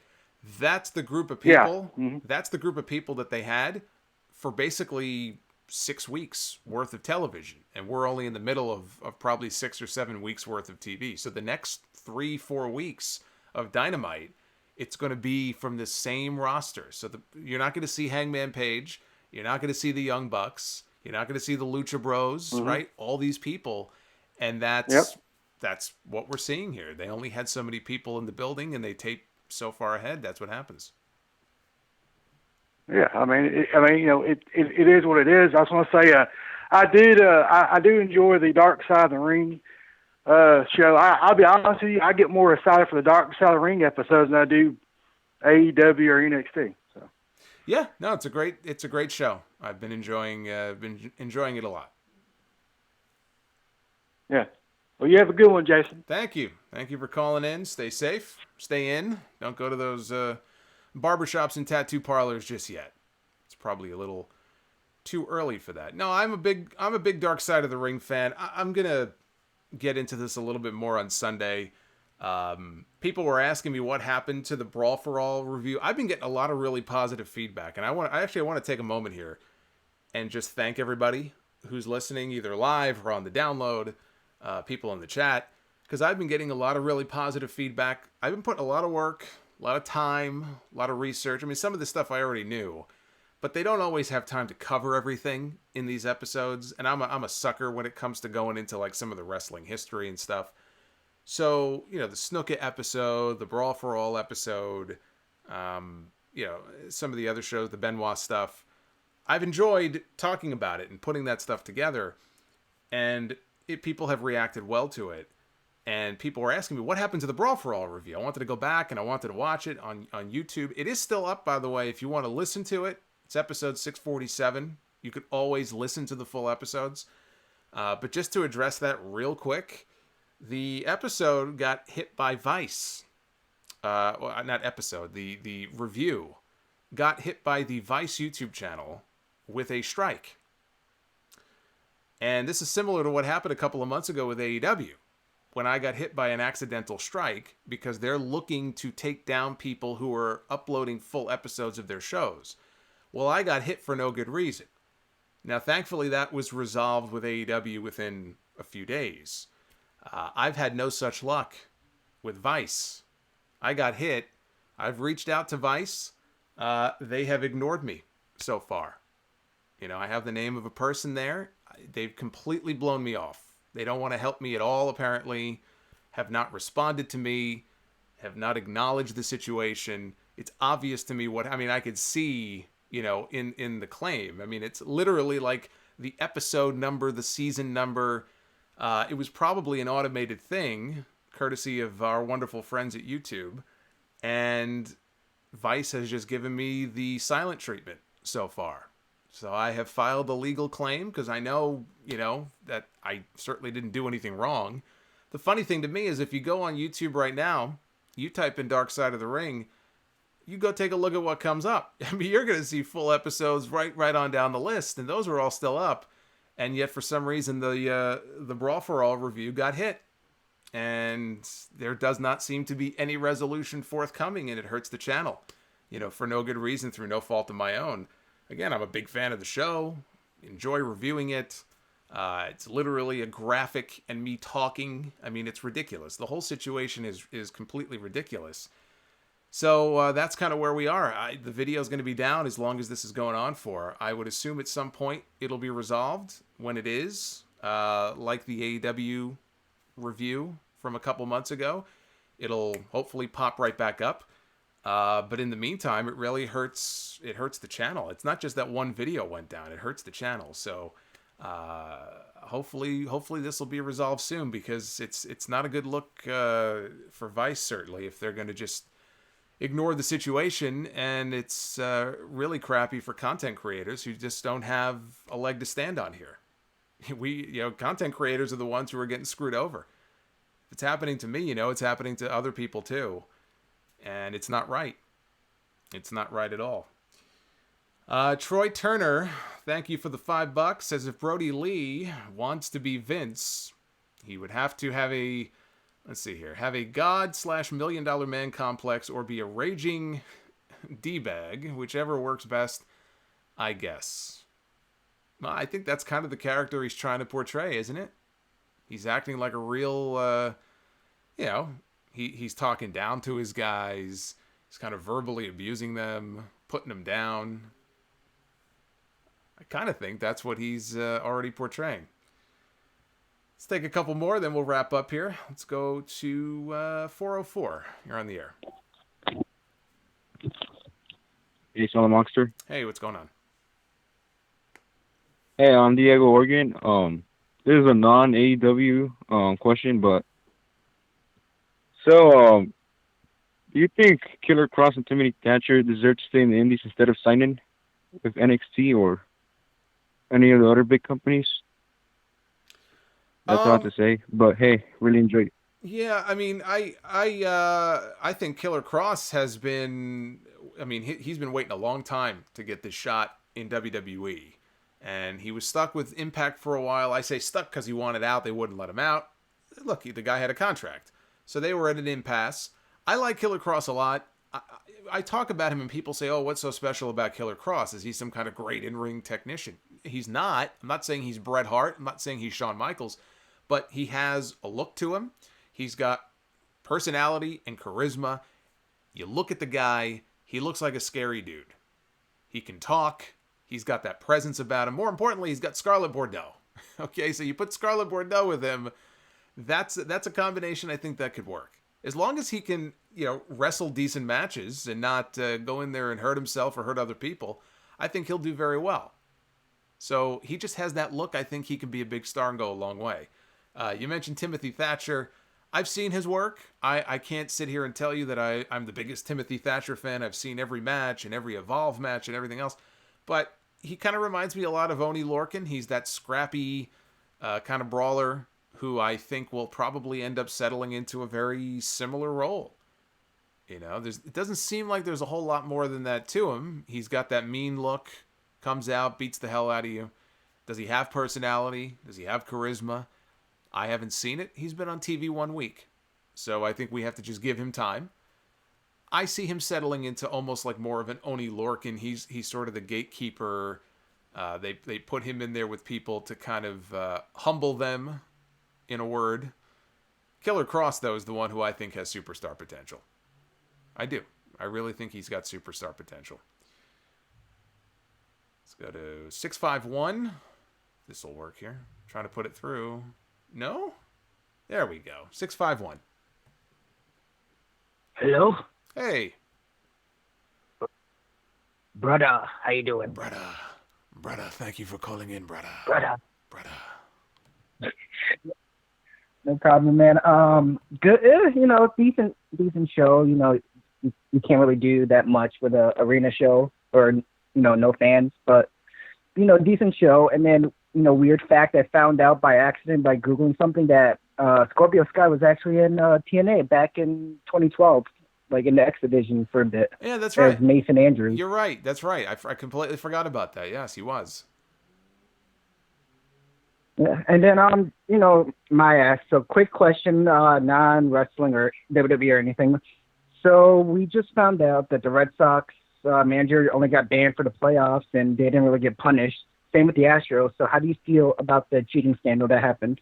that's the group of people, that's the group of people that they had for basically 6 weeks worth of television. And we're only in the middle of probably 6 or 7 weeks worth of TV. So the next 3-4 weeks of Dynamite, it's going to be from the same roster. So you're not going to see Hangman Page. You're not going to see the Young Bucks. You're not going to see the Lucha Bros, right? All these people. And that's what we're seeing here. They only had so many people in the building, and they taped so far ahead. That's what happens. Yeah, I mean, it is what it is. I just want to say, I do enjoy the Dark Side of the Ring show. I'll be honest with you, I get more excited for the Dark Side of the Ring episodes than I do AEW or NXT. So. Yeah, no, it's a great show. I've been enjoying it a lot. Yeah. Well, you have a good one, Jason. Thank you for calling in. Stay safe. Stay in. Don't go to those barbershops and tattoo parlors just yet. It's probably a little too early for that. No, I'm a big Dark Side of the Ring fan. I'm gonna get into this a little bit more on Sunday. People were asking me what happened to the Brawl for All review. I've been getting a lot of really positive feedback, and I want to take a moment here and just thank everybody who's listening, either live or on the download, people in the chat, because I've been getting a lot of really positive feedback. I've been putting a lot of work, a lot of time, a lot of research. I mean, some of this stuff I already knew, but they don't always have time to cover everything in these episodes, and I'm a sucker when it comes to going into like some of the wrestling history and stuff. So, the Snuka episode, the Brawl for All episode, some of the other shows, the Benoit stuff, I've enjoyed talking about it and putting that stuff together, and people have reacted well to it. And people were asking me, what happened to the Brawl for All review? I wanted to go back and I wanted to watch it on YouTube. It is still up, by the way, if you want to listen to it. It's episode 647. You could always listen to the full episodes. But just to address that real quick, the episode got hit by Vice. Not episode, the review got hit by the Vice YouTube channel with a strike. And this is similar to what happened a couple of months ago with AEW, when I got hit by an accidental strike because they're looking to take down people who are uploading full episodes of their shows. Well, I got hit for no good reason. Now, thankfully, that was resolved with AEW within a few days. I've had no such luck with Vice. I got hit. I've reached out to Vice. They have ignored me so far. I have the name of a person there. They've completely blown me off. They don't want to help me at all, apparently. Have not responded to me. Have not acknowledged the situation. It's obvious to me I could see, in the claim. I mean, it's literally like the episode number, the season number. It was probably an automated thing, courtesy of our wonderful friends at YouTube. And Vice has just given me the silent treatment so far. So I have filed a legal claim because I know, that I certainly didn't do anything wrong. The funny thing to me is if you go on YouTube right now, you type in Dark Side of the Ring, you go take a look at what comes up. I mean, you're going to see full episodes right on down the list, and those are all still up. And yet, for some reason, the Brawl for All review got hit. And there does not seem to be any resolution forthcoming, and it hurts the channel, for no good reason, through no fault of my own. Again, I'm a big fan of the show, enjoy reviewing it. It's literally a graphic and me talking. I mean, it's ridiculous. The whole situation is completely ridiculous. So that's kind of where we are. The video is going to be down as long as this is going on for. I would assume at some point it'll be resolved. When it is, like the AEW review from a couple months ago, it'll hopefully pop right back up. But in the meantime, it really hurts. It hurts the channel. It's not just that one video went down. It hurts the channel. So hopefully this will be resolved soon, because it's not a good look for Vice, certainly, if they're going to just ignore the situation. And it's really crappy for content creators who just don't have a leg to stand on here. Content creators are the ones who are getting screwed over. If it's happening to me, it's happening to other people too. And it's not right. It's not right at all. Troy Turner, thank you for the $5. Says if Brodie Lee wants to be Vince, he would have to have a God/$1 million man complex, or be a raging D-bag, whichever works best, I guess. Well, I think that's kind of the character he's trying to portray, isn't it? He's acting like a real, He's talking down to his guys. He's kind of verbally abusing them, putting them down. I kind of think that's what he's already portraying. Let's take a couple more, then we'll wrap up here. Let's go to 404. You're on the air. Hey, Solomonster. Hey, what's going on? Hey, I'm Diego Organ. This is a non-AEW question, but so do you think Killer Cross and Timothy Thatcher deserve to stay in the Indies instead of signing with NXT or any of the other big companies? That's all I have to say. But hey, really enjoyed it. Yeah, I mean, I think Killer Cross has been. I mean, he's been waiting a long time to get this shot in WWE, And he was stuck with Impact for a while. I say stuck because he wanted out. They wouldn't let him out. Look, the guy had a contract. So they were at an impasse. I like Killer Kross a lot. I talk about him and people say, oh, what's so special about Killer Kross? Is he some kind of great in-ring technician? He's not. I'm not saying he's Bret Hart. I'm not saying he's Shawn Michaels. But he has a look to him. He's got personality and charisma. You look at the guy, he looks like a scary dude. He can talk. He's got that presence about him. More importantly, he's got Scarlett Bordeaux. Okay, so you put Scarlett Bordeaux with him, that's a combination I think that could work. As long as he can, wrestle decent matches and not go in there and hurt himself or hurt other people, I think he'll do very well. So he just has that look. I think he can be a big star and go a long way. You mentioned Timothy Thatcher. I've seen his work. I can't sit here and tell you that I'm the biggest Timothy Thatcher fan. I've seen every match and every Evolve match and everything else. But he kind of reminds me a lot of Oney Lorcan. He's that scrappy kind of brawler who I think will probably end up settling into a very similar role. It doesn't seem like there's a whole lot more than that to him. He's got that mean look, comes out, beats the hell out of you. Does he have personality? Does he have charisma? I haven't seen it. He's been on TV 1 week. So I think we have to just give him time. I see him settling into almost like more of an Oney Lorcan. He's sort of the gatekeeper. They put him in there with people to kind of humble them, in a word. Killer Kross, though, is the one who I think has superstar potential. I do. I really think he's got superstar potential. Let's go to 651. This will work here. Trying to put it through. No? There we go. 651. Hello? Hey. Brother, how you doing? Brother, thank you for calling in, brother. No problem, man. Good, decent show. You can't really do that much with a arena show or, no fans, but, decent show. And then, weird fact, I found out by accident by Googling something that Scorpio Sky was actually in TNA back in 2012, like in the X Division for a bit. Yeah, that's right. As Mason Andrews. You're right. That's right. I completely forgot about that. Yes, he was. Yeah. And then, my ask. So quick question, non-wrestling or WWE or anything. So we just found out that the Red Sox manager only got banned for the playoffs and they didn't really get punished. Same with the Astros. So how do you feel about the cheating scandal that happened?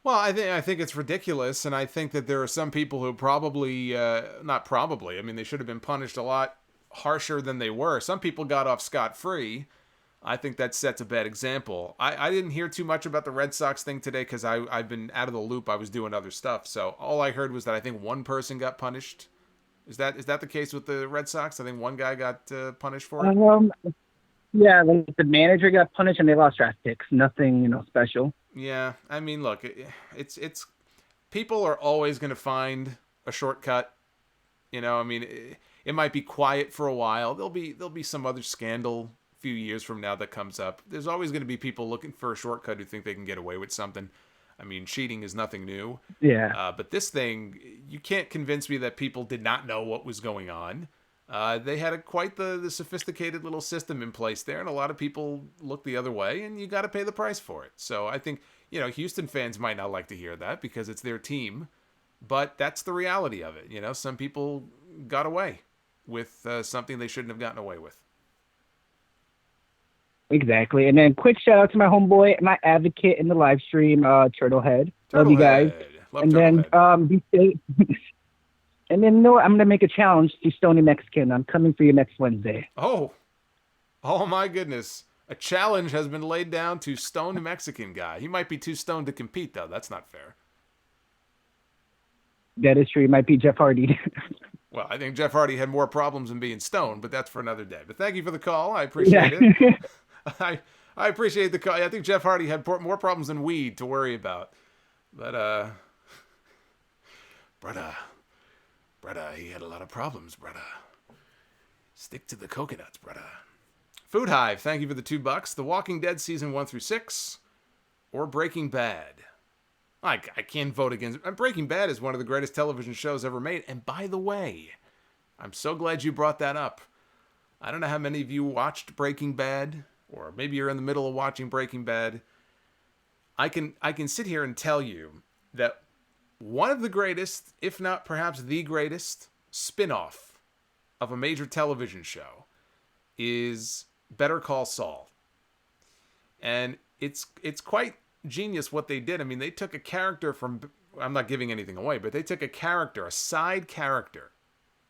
Well, I think it's ridiculous, and I think that there are some people who probably, they should have been punished a lot harsher than they were. Some people got off scot-free. I think that sets a bad example. I didn't hear too much about the Red Sox thing today because I've been out of the loop. I was doing other stuff. So all I heard was that I think one person got punished. Is that the case with the Red Sox? I think one guy got punished for it. Yeah, the manager got punished and they lost draft picks. Nothing, special. Yeah, I mean, look, it's people are always going to find a shortcut. It might be quiet for a while. There'll be some other scandal a few years from now that comes up. There's always going to be people looking for a shortcut who think they can get away with something. I mean, cheating is nothing new. Yeah. But this thing, you can't convince me that people did not know what was going on. They had quite the sophisticated little system in place there, and a lot of people look the other way, and you got to pay the price for it. So I think, Houston fans might not like to hear that because it's their team, but that's the reality of it. Some people got away with something they shouldn't have gotten away with. Exactly. And then quick shout out to my homeboy, my advocate in the live stream, Turtlehead. Love you guys. Love and Turtlehead. Then and then I'm going to make a challenge to Stony Mexican. I'm coming for you next Wednesday. Oh my goodness. A challenge has been laid down to Stone Mexican guy. He might be too stoned to compete, though. That's not fair. That is true. He might be Jeff Hardy. Well, I think Jeff Hardy had more problems than being stoned, but that's for another day. But thank you for the call. I appreciate it. I appreciate the call. I think Jeff Hardy had more problems than weed to worry about. But, brother, he had a lot of problems, brother. Stick to the coconuts, brother. Food Hive, thank you for the $2. The Walking Dead season 1 through 6 or Breaking Bad. I can't vote against it. Breaking Bad is one of the greatest television shows ever made. And by the way, I'm so glad you brought that up. I don't know how many of you watched Breaking Bad. or maybe you're in the middle of watching Breaking Bad, I can sit here and tell you that one of the greatest, if not perhaps the greatest, spin-off of a major television show is Better Call Saul. And it's quite genius what they did. I mean, they took a character from, I'm not giving anything away, but they took a character, a side character,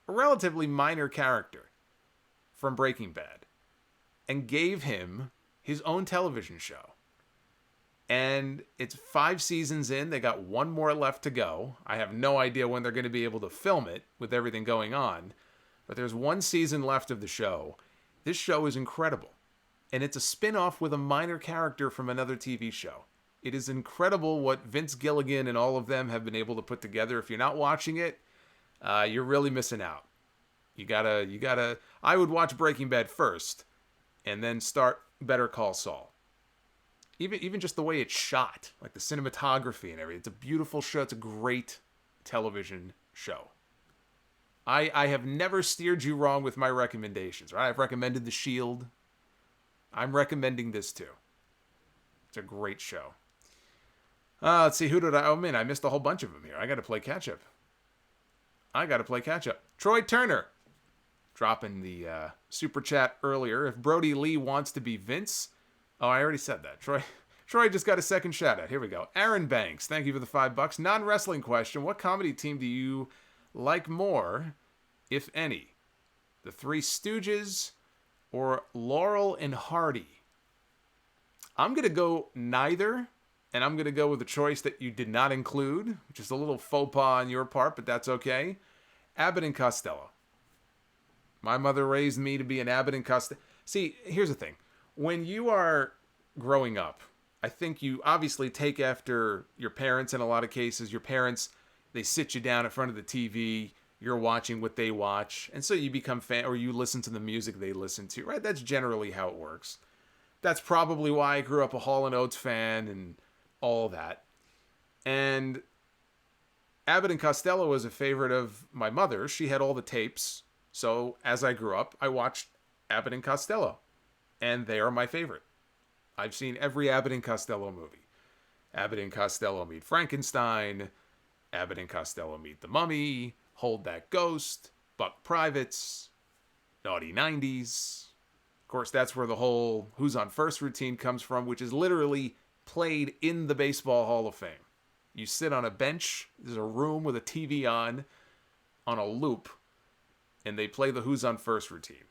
a relatively minor character from Breaking Bad, and gave him his own television show. And it's 5 seasons in. They got 1 more left to go. I have no idea when they're going to be able to film it with everything going on. But there's 1 season left of the show. This show is incredible. And it's a spin-off with a minor character from another TV show. It is incredible what Vince Gilligan and all of them have been able to put together. If you're not watching it, you're really missing out. You gotta. I would watch Breaking Bad first, and then start Better Call Saul. Even just the way it's shot, like the cinematography and everything. It's a beautiful show. It's a great television show. I have never steered you wrong with my recommendations, right? I've recommended The Shield. I'm recommending this too. It's a great show. Let's see, who did I... Oh, man, I missed a whole bunch of them here. I got to play catch-up. Troy Turner, dropping the super chat earlier. If Brodie Lee wants to be Vince... Oh, I already said that. Troy just got a second shout out. Here we go. Aaron Banks, thank you for the $5. Non-wrestling question. What comedy team do you like more, if any? The Three Stooges or Laurel and Hardy? I'm going to go neither, and I'm going to go with a choice that you did not include, which is a little faux pas on your part, but that's okay. Abbott and Costello. My mother raised me to be an Abbott and Costello. See, here's the thing. When you are growing up, I think you obviously take after your parents in a lot of cases. Your parents, they sit you down in front of the TV, you're watching what they watch, and so you become fan, or you listen to the music they listen to, right? That's generally how it works. That's probably why I grew up a Hall & Oates fan and all that. And Abbott and Costello was a favorite of my mother. She had all the tapes, so as I grew up, I watched Abbott and Costello. And they are my favorite. I've seen every Abbott and Costello movie. Abbott and Costello Meet Frankenstein. Abbott and Costello Meet the Mummy. Hold That Ghost. Buck Privates. Naughty 90s. Of course, that's where the whole Who's on First routine comes from, which is literally played in the Baseball Hall of Fame. You sit on a bench. There's a room with a TV on a loop. And they play the Who's on First routine.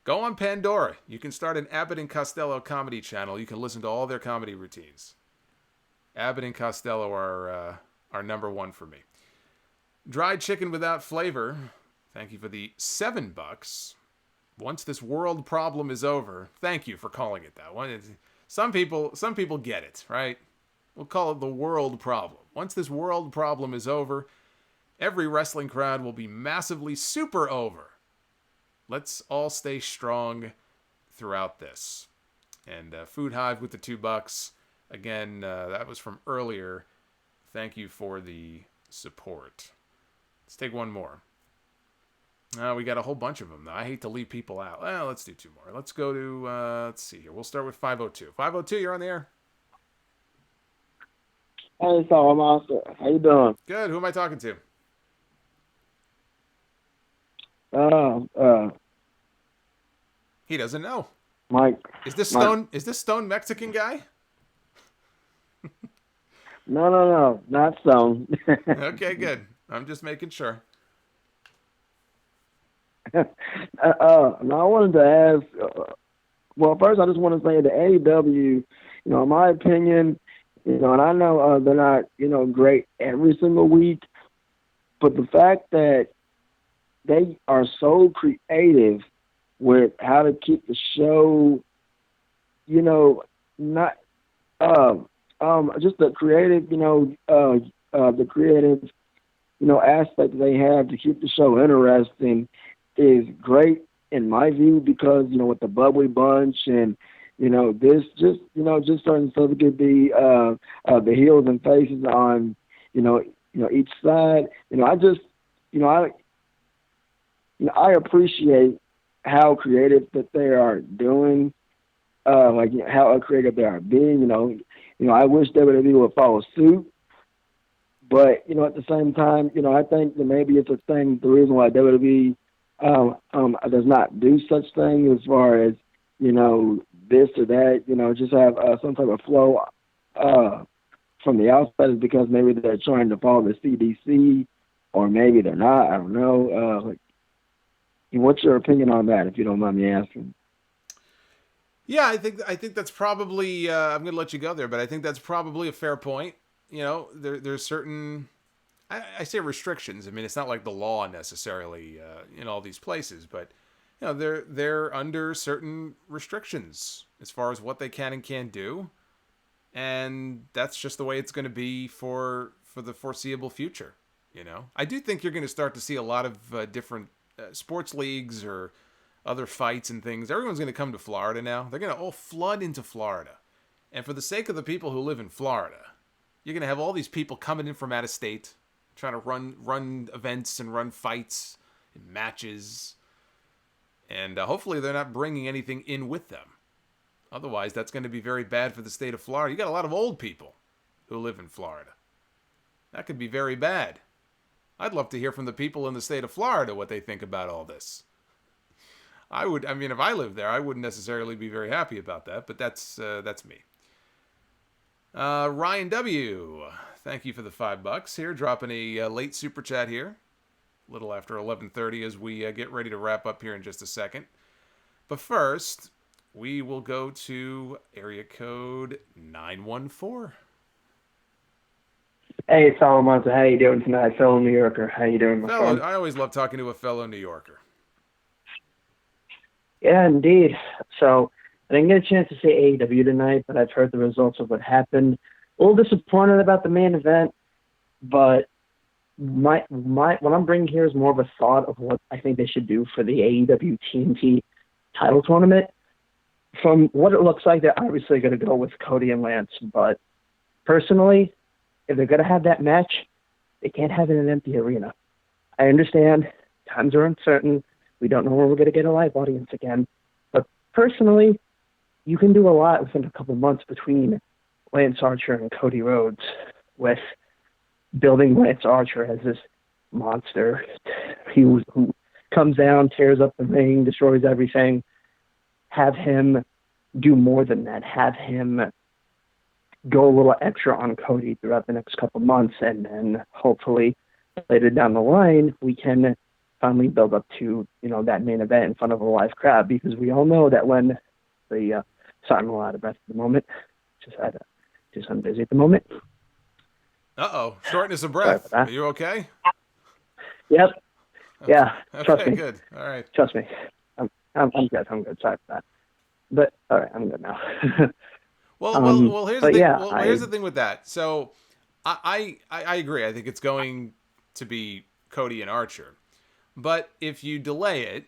Go on Pandora. You can start an Abbott and Costello comedy channel. You can listen to all their comedy routines. Abbott and Costello are number 1 for me. Dried chicken without flavor. Thank you for the $7. Once this world problem is over. Thank you for calling it that one. Some people get it, right? We'll call it the world problem. Once this world problem is over, every wrestling crowd will be massively super over. Let's all stay strong throughout this. And Food Hive with the $2. Again, that was from earlier. Thank you for the support. Let's take one more. We got a whole bunch of them, though. I hate to leave people out. Well, let's do 2 more. Let's go to, let's see here. We'll start with 502. 502, you're on the air. Hey, Solomonster. How you doing? Good. Who am I talking to? He doesn't know. Mike. Is this Stone Mexican guy? No, not Stone. Okay, good. I'm just making sure. Now I wanted to ask. Well, first I just want to say the AEW. In my opinion, and I know they're not, great every single week, but the fact that they are so creative with how to keep the show, not just the creative, the creative, aspect they have to keep the show interesting is great in my view because, with the Bubbly Bunch and, this just certain stuff could be the heels and faces on, each side. I appreciate how creative that they are doing like how creative they are being. I wish WWE would follow suit. But at the same time, I think that maybe it's a thing. The reason why WWE does not do such things as far as this or that, just have some type of flow from the outside is because maybe they're trying to follow the CDC, or maybe they're not. I don't know. What's your opinion on that, if you don't mind me asking? Yeah, I think that's probably. I'm going to let you go there, but I think that's probably a fair point. There's certain. I say restrictions. I mean, it's not like the law necessarily in all these places, but they're under certain restrictions as far as what they can and can't do, and that's just the way it's going to be for the foreseeable future. I do think you're going to start to see a lot of different sports leagues or other fights and things. Everyone's going to come to Florida now. They're going to all flood into Florida, and for the sake of the people who live in Florida, you're going to have all these people coming in from out of state, trying to run events and run fights and matches. And hopefully they're not bringing anything in with them. Otherwise, that's going to be very bad for the state of Florida. You got a lot of old people who live in Florida. That could be very bad. I'd love to hear from the people in the state of Florida what they think about all this. If I lived there, I wouldn't necessarily be very happy about that, but that's me. Ryan W., thank you for the $5 here, dropping a late super chat here. A little after 11:30 as we get ready to wrap up here in just a second. But first, we will go to area code 914. Hey, Solomonster, how you doing tonight? Fellow New Yorker, how you doing, my friend? I always love talking to a fellow New Yorker. Yeah, indeed. So, I didn't get a chance to see AEW tonight, but I've heard the results of what happened. A little disappointed about the main event, but what I'm bringing here is more of a thought of what I think they should do for the AEW TNT title tournament. From what it looks like, they're obviously going to go with Cody and Lance, but personally, if they're going to have that match, they can't have it in an empty arena. I understand times are uncertain. We don't know when we're going to get a live audience again, but personally, you can do a lot within a couple months between Lance Archer and Cody Rhodes with building Lance Archer as this monster who comes down, tears up the ring, destroys everything. Have him do more than that. Have him go a little extra on Cody throughout the next couple months, and then hopefully later down the line we can finally build up to that main event in front of a live crowd, because we all know that when the sorry, I'm a lot of breath at the moment. I'm busy at the moment. Uh-oh, shortness of breath. Are you okay? Yep. Yeah. Okay, Trust me. Good. All right. Trust me. I'm good. I'm good. Sorry for that. But all right, I'm good now. Well, here's the thing. Yeah, Here's the thing with that. So, I agree. I think it's going to be Cody and Archer, but if you delay it,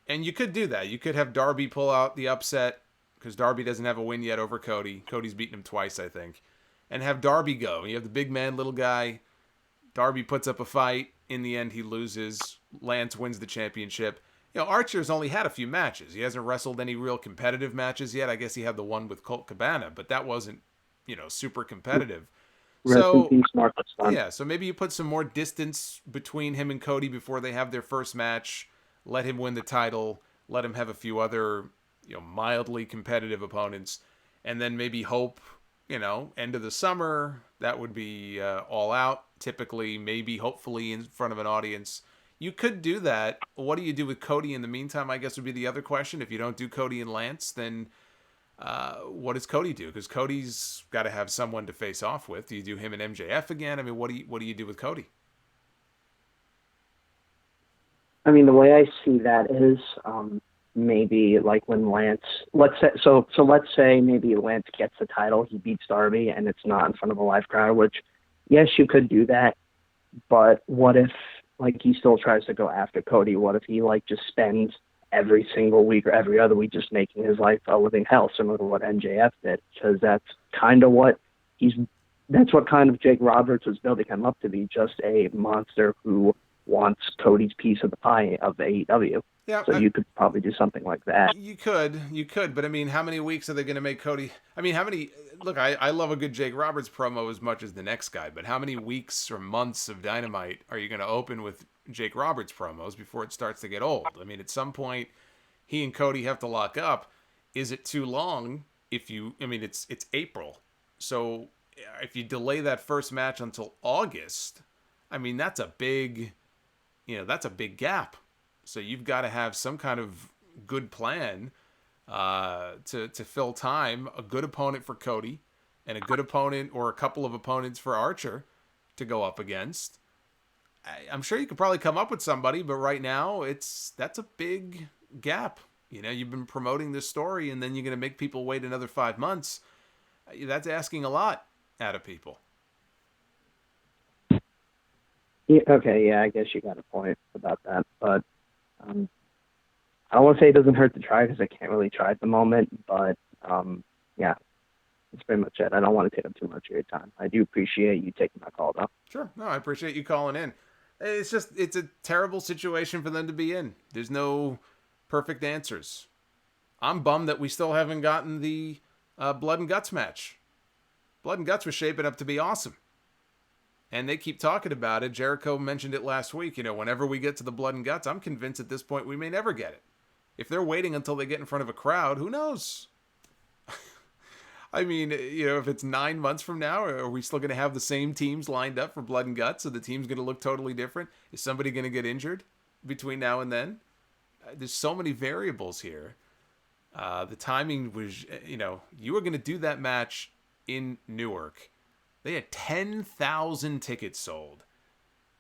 and you could do that, you could have Darby pull out the upset because Darby doesn't have a win yet over Cody. Cody's beaten him twice, I think, and have Darby go. You have the big man, little guy. Darby puts up a fight. In the end, he loses. Lance wins the championship. Archer's only had a few matches. He hasn't wrestled any real competitive matches yet. I guess he had the one with Colt Cabana, but that wasn't, super competitive. So maybe you put some more distance between him and Cody before they have their first match. Let him win the title. Let him have a few other, mildly competitive opponents, and then maybe hope, end of the summer, that would be All Out. Typically, maybe, hopefully, in front of an audience. You could do that. What do you do with Cody in the meantime, I guess, would be the other question. If you don't do Cody and Lance, then what does Cody do? Because Cody's got to have someone to face off with. Do you do him and MJF again? I mean, what do you do with Cody? I mean, the way I see that is maybe like when Lance, let's say maybe Lance gets the title, he beats Darby, and it's not in front of a live crowd, which, yes, you could do that, but what if, he still tries to go after Cody? What if he, just spends every single week or every other week just making his life a living hell, similar to what MJF did? Because that's kind of Jake Roberts was building him up to be, just a monster who wants Cody's piece of the pie of AEW. Yeah, So you could probably do something like that. You could, but I mean, how many weeks are they going to make Cody? I mean, how many? Look, I love a good Jake Roberts promo as much as the next guy, but how many weeks or months of Dynamite are you going to open with Jake Roberts promos before it starts to get old? I mean, at some point, he and Cody have to lock up. Is it too long? I mean, it's April, so if you delay that first match until August, I mean, that's a big gap. So you've got to have some kind of good plan to fill time, a good opponent for Cody, and a good opponent or a couple of opponents for Archer to go up against. I'm sure you could probably come up with somebody, but right now that's a big gap. You know, you've been promoting this story, and then you're going to make people wait another 5 months. That's asking a lot out of people. Yeah, okay, yeah, I guess you got a point about that, but I don't want to say it doesn't hurt to try because I can't really try at the moment, but yeah, that's pretty much it. I don't want to take up too much of your time. I do appreciate you taking my call, though. Sure. No, I appreciate you calling in. It's a terrible situation for them to be in. There's no perfect answers. I'm bummed that we still haven't gotten the Blood and Guts match. Blood and Guts was shaping up to be awesome. And they keep talking about it. Jericho mentioned it last week. You know, whenever we get to the Blood and Guts, I'm convinced at this point we may never get it. If they're waiting until they get in front of a crowd, who knows? I mean, you know, if it's 9 months from now, are we still going to have the same teams lined up for Blood and Guts? So the team's going to look totally different? Is somebody going to get injured between now and then? There's so many variables here. The timing was, you know, you were going to do that match in Newark. They had 10,000 tickets sold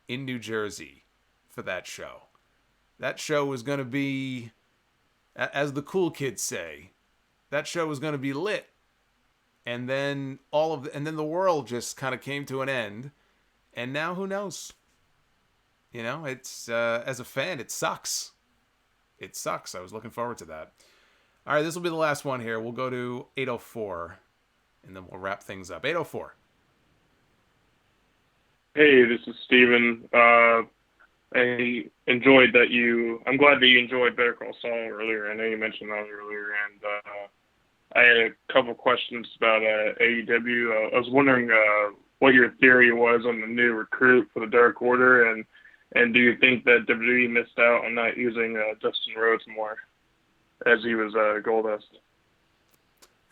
in New Jersey for that show. That show was going to be, as the cool kids say, that show was going to be lit. And then the world just kind of came to an end. And now who knows? You know, it's as a fan, it sucks. It sucks. I was looking forward to that. All right, this will be the last one here. We'll go to 804, and then we'll wrap things up. 804. Hey, this is Steven. I'm glad that you enjoyed Better Call Saul earlier. I know you mentioned that earlier, and I had a couple questions about AEW. I was wondering what your theory was on the new recruit for the Dark Order, and do you think that WWE missed out on not using Dustin Rhodes more, as he was Goldust?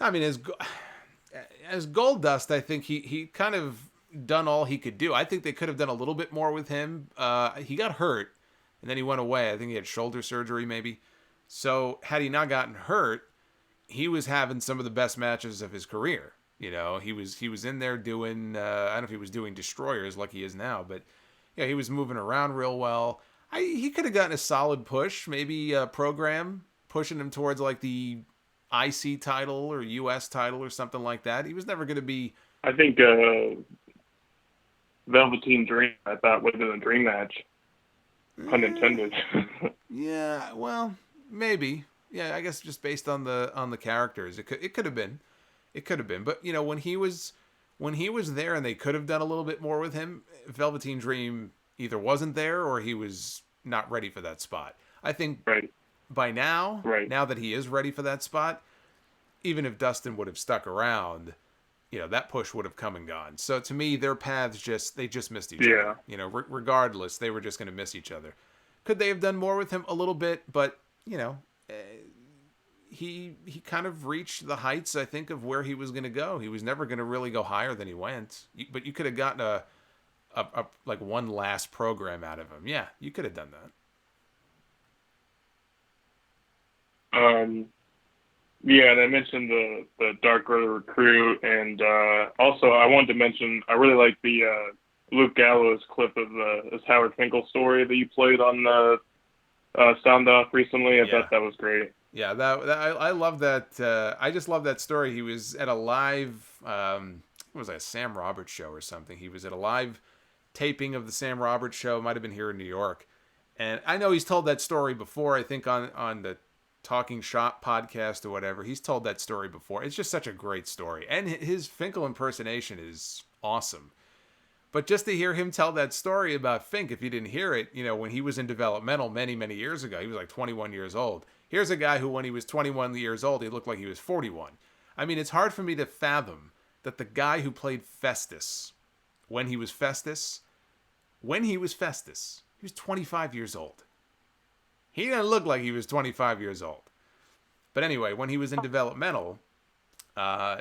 I mean, as Goldust, I think he kind of done all he could do. I think they could have done a little bit more with him. He got hurt, and then he went away. I think he had shoulder surgery, maybe. So had he not gotten hurt, he was having some of the best matches of his career. You know, he was in there doing, I don't know if he was doing destroyers like he is now, but yeah, he was moving around real well. He could have gotten a solid push, maybe a program pushing him towards like the IC title or US title or something like that. He was never going to be. I think Velveteen Dream, I thought, would have been a dream match. Pun intended. Yeah, well, maybe. Yeah, I guess just based on the characters, it could have been. It could have been. But you know, when he was there and they could have done a little bit more with him, Velveteen Dream either wasn't there or he was not ready for that spot. I think by now, now that he is ready for that spot, even if Dustin would have stuck around, you know, that push would have come and gone. So to me, their paths just missed each other. You know, regardless, they were just going to miss each other. Could they have done more with him? A little bit, but you know, he kind of reached the heights, I think, of where he was going to go. He was never going to really go higher than he went. But you could have gotten a like one last program out of him. Yeah, you could have done that. Yeah, and I mentioned the Dark Order recruit, and also I wanted to mention I really like the Luke Gallows clip of his Howard Finkel story that you played on the Sound Off recently. I thought that was great. Yeah, I love that. I just love that story. He was at a live, what was that, a Sam Roberts show or something. He was at a live taping of the Sam Roberts show. It might have been here in New York. And I know he's told that story before, I think on the Talking Shop podcast or whatever. He's told that story before. It's just such a great story. And his Finkel impersonation is awesome. But just to hear him tell that story about Fink, if you didn't hear it, when he was in developmental many, many years ago, he was like 21 years old. Here's a guy who, when he was 21 years old, he looked like he was 41. I mean, it's hard for me to fathom that the guy who played Festus, when he was Festus, he was 25 years old. He didn't look like he was 25 years old. But anyway, when he was in developmental,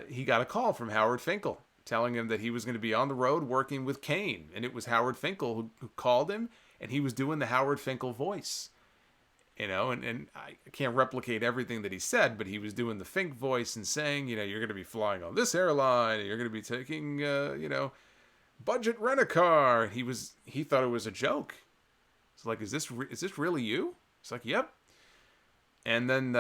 he got a call from Howard Finkel telling him that he was going to be on the road working with Kane. And it was Howard Finkel who called him, and he was doing the Howard Finkel voice. And I can't replicate everything that he said, but he was doing the Fink voice and saying, you're going to be flying on this airline, and you're going to be taking, budget rent-a-car. And he thought it was a joke. It's like, is this really you? It's like, yep. And then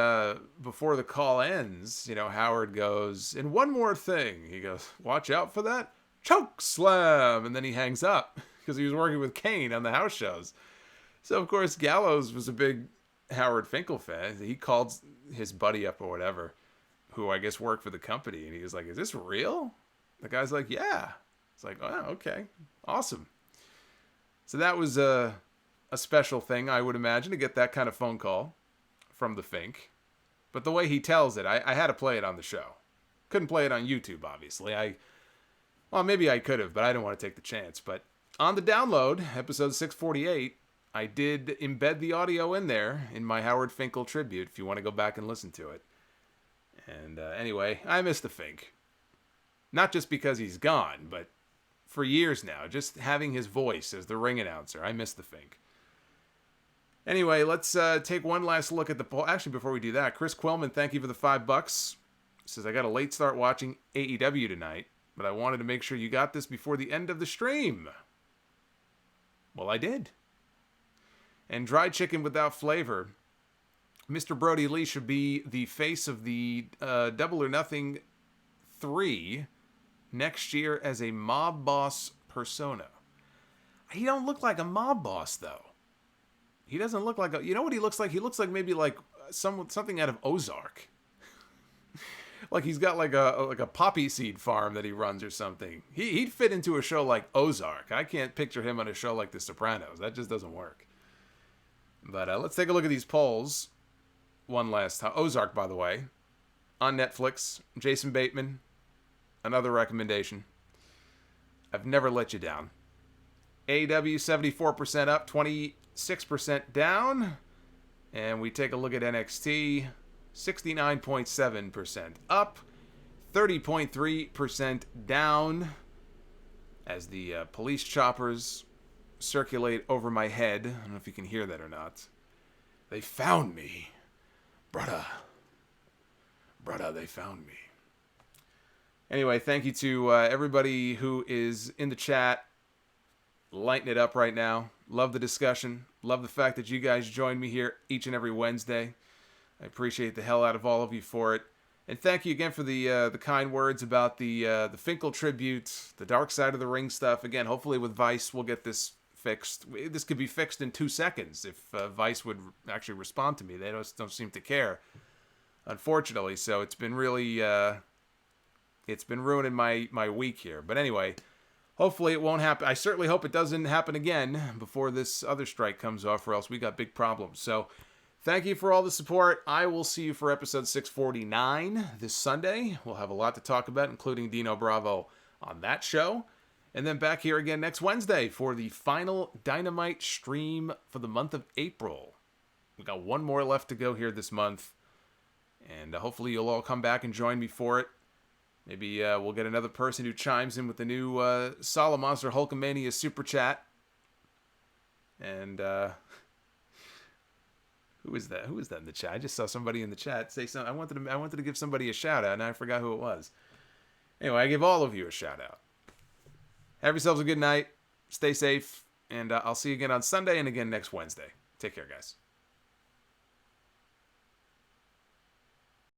before the call ends, Howard goes, and one more thing. He goes, watch out for that choke slam. And then he hangs up because he was working with Kane on the house shows. So, of course, Gallows was a big Howard Finkel fan. He called his buddy up or whatever, who I guess worked for the company. And he was like, is this real? The guy's like, yeah. It's like, oh, okay. Awesome. So that was a special thing, I would imagine, to get that kind of phone call from the Fink. But the way he tells it, I had to play it on the show. Couldn't play it on YouTube, obviously. Maybe I could have, but I didn't want to take the chance. But on the download, episode 648, I did embed the audio in there in my Howard Finkel tribute, if you want to go back and listen to it. And anyway, I miss the Fink. Not just because he's gone, but for years now, just having his voice as the ring announcer. I miss the Fink. Anyway, let's take one last look at the poll. Actually, before we do that, Chris Quillman, thank you for the $5. Says, I got a late start watching AEW tonight, but I wanted to make sure you got this before the end of the stream. Well, I did. And Dry Chicken Without Flavor. Mr. Brodie Lee should be the face of the Double or Nothing 3 next year as a mob boss persona. He don't look like a mob boss, though. He doesn't look like a... You know what he looks like? He looks like maybe like something out of Ozark. Like he's got like a poppy seed farm that he runs or something. He'd fit into a show like Ozark. I can't picture him on a show like The Sopranos. That just doesn't work. But let's take a look at these polls one last time. Ozark, by the way, on Netflix. Jason Bateman, another recommendation. I've never let you down. AEW 74% up, 26% down. And we take a look at NXT, 69.7% up, 30.3% down. As the police choppers circulate over my head. I don't know if you can hear that or not. They found me. Brother, they found me. Anyway, thank you to everybody who is in the chat, lighting it up right now. Love the discussion. Love the fact that you guys join me here each and every Wednesday. I appreciate the hell out of all of you for it. And thank you again for the kind words about the Finkel tribute, the Dark Side of the Ring stuff. Again, hopefully with Vice we'll get this fixed. This could be fixed in 2 seconds if Vice would actually respond to me. They don't seem to care, unfortunately. So it's been really it's been ruining my week here. But anyway, hopefully it won't happen. I certainly hope it doesn't happen again before this other strike comes off, or else we got big problems. So thank you for all the support. I will see you for episode 649 this Sunday. We'll have a lot to talk about, including Dino Bravo on that show. And then back here again next Wednesday for the final Dynamite stream for the month of April. We got one more left to go here this month. And hopefully you'll all come back and join me for it. Maybe we'll get another person who chimes in with the new Solomonster Hulkamania Super Chat. And who is that? Who is that in the chat? I just saw somebody in the chat say something. I wanted to give somebody a shout out, and I forgot who it was. Anyway, I give all of you a shout out. Have yourselves a good night. Stay safe, and I'll see you again on Sunday and again next Wednesday. Take care, guys.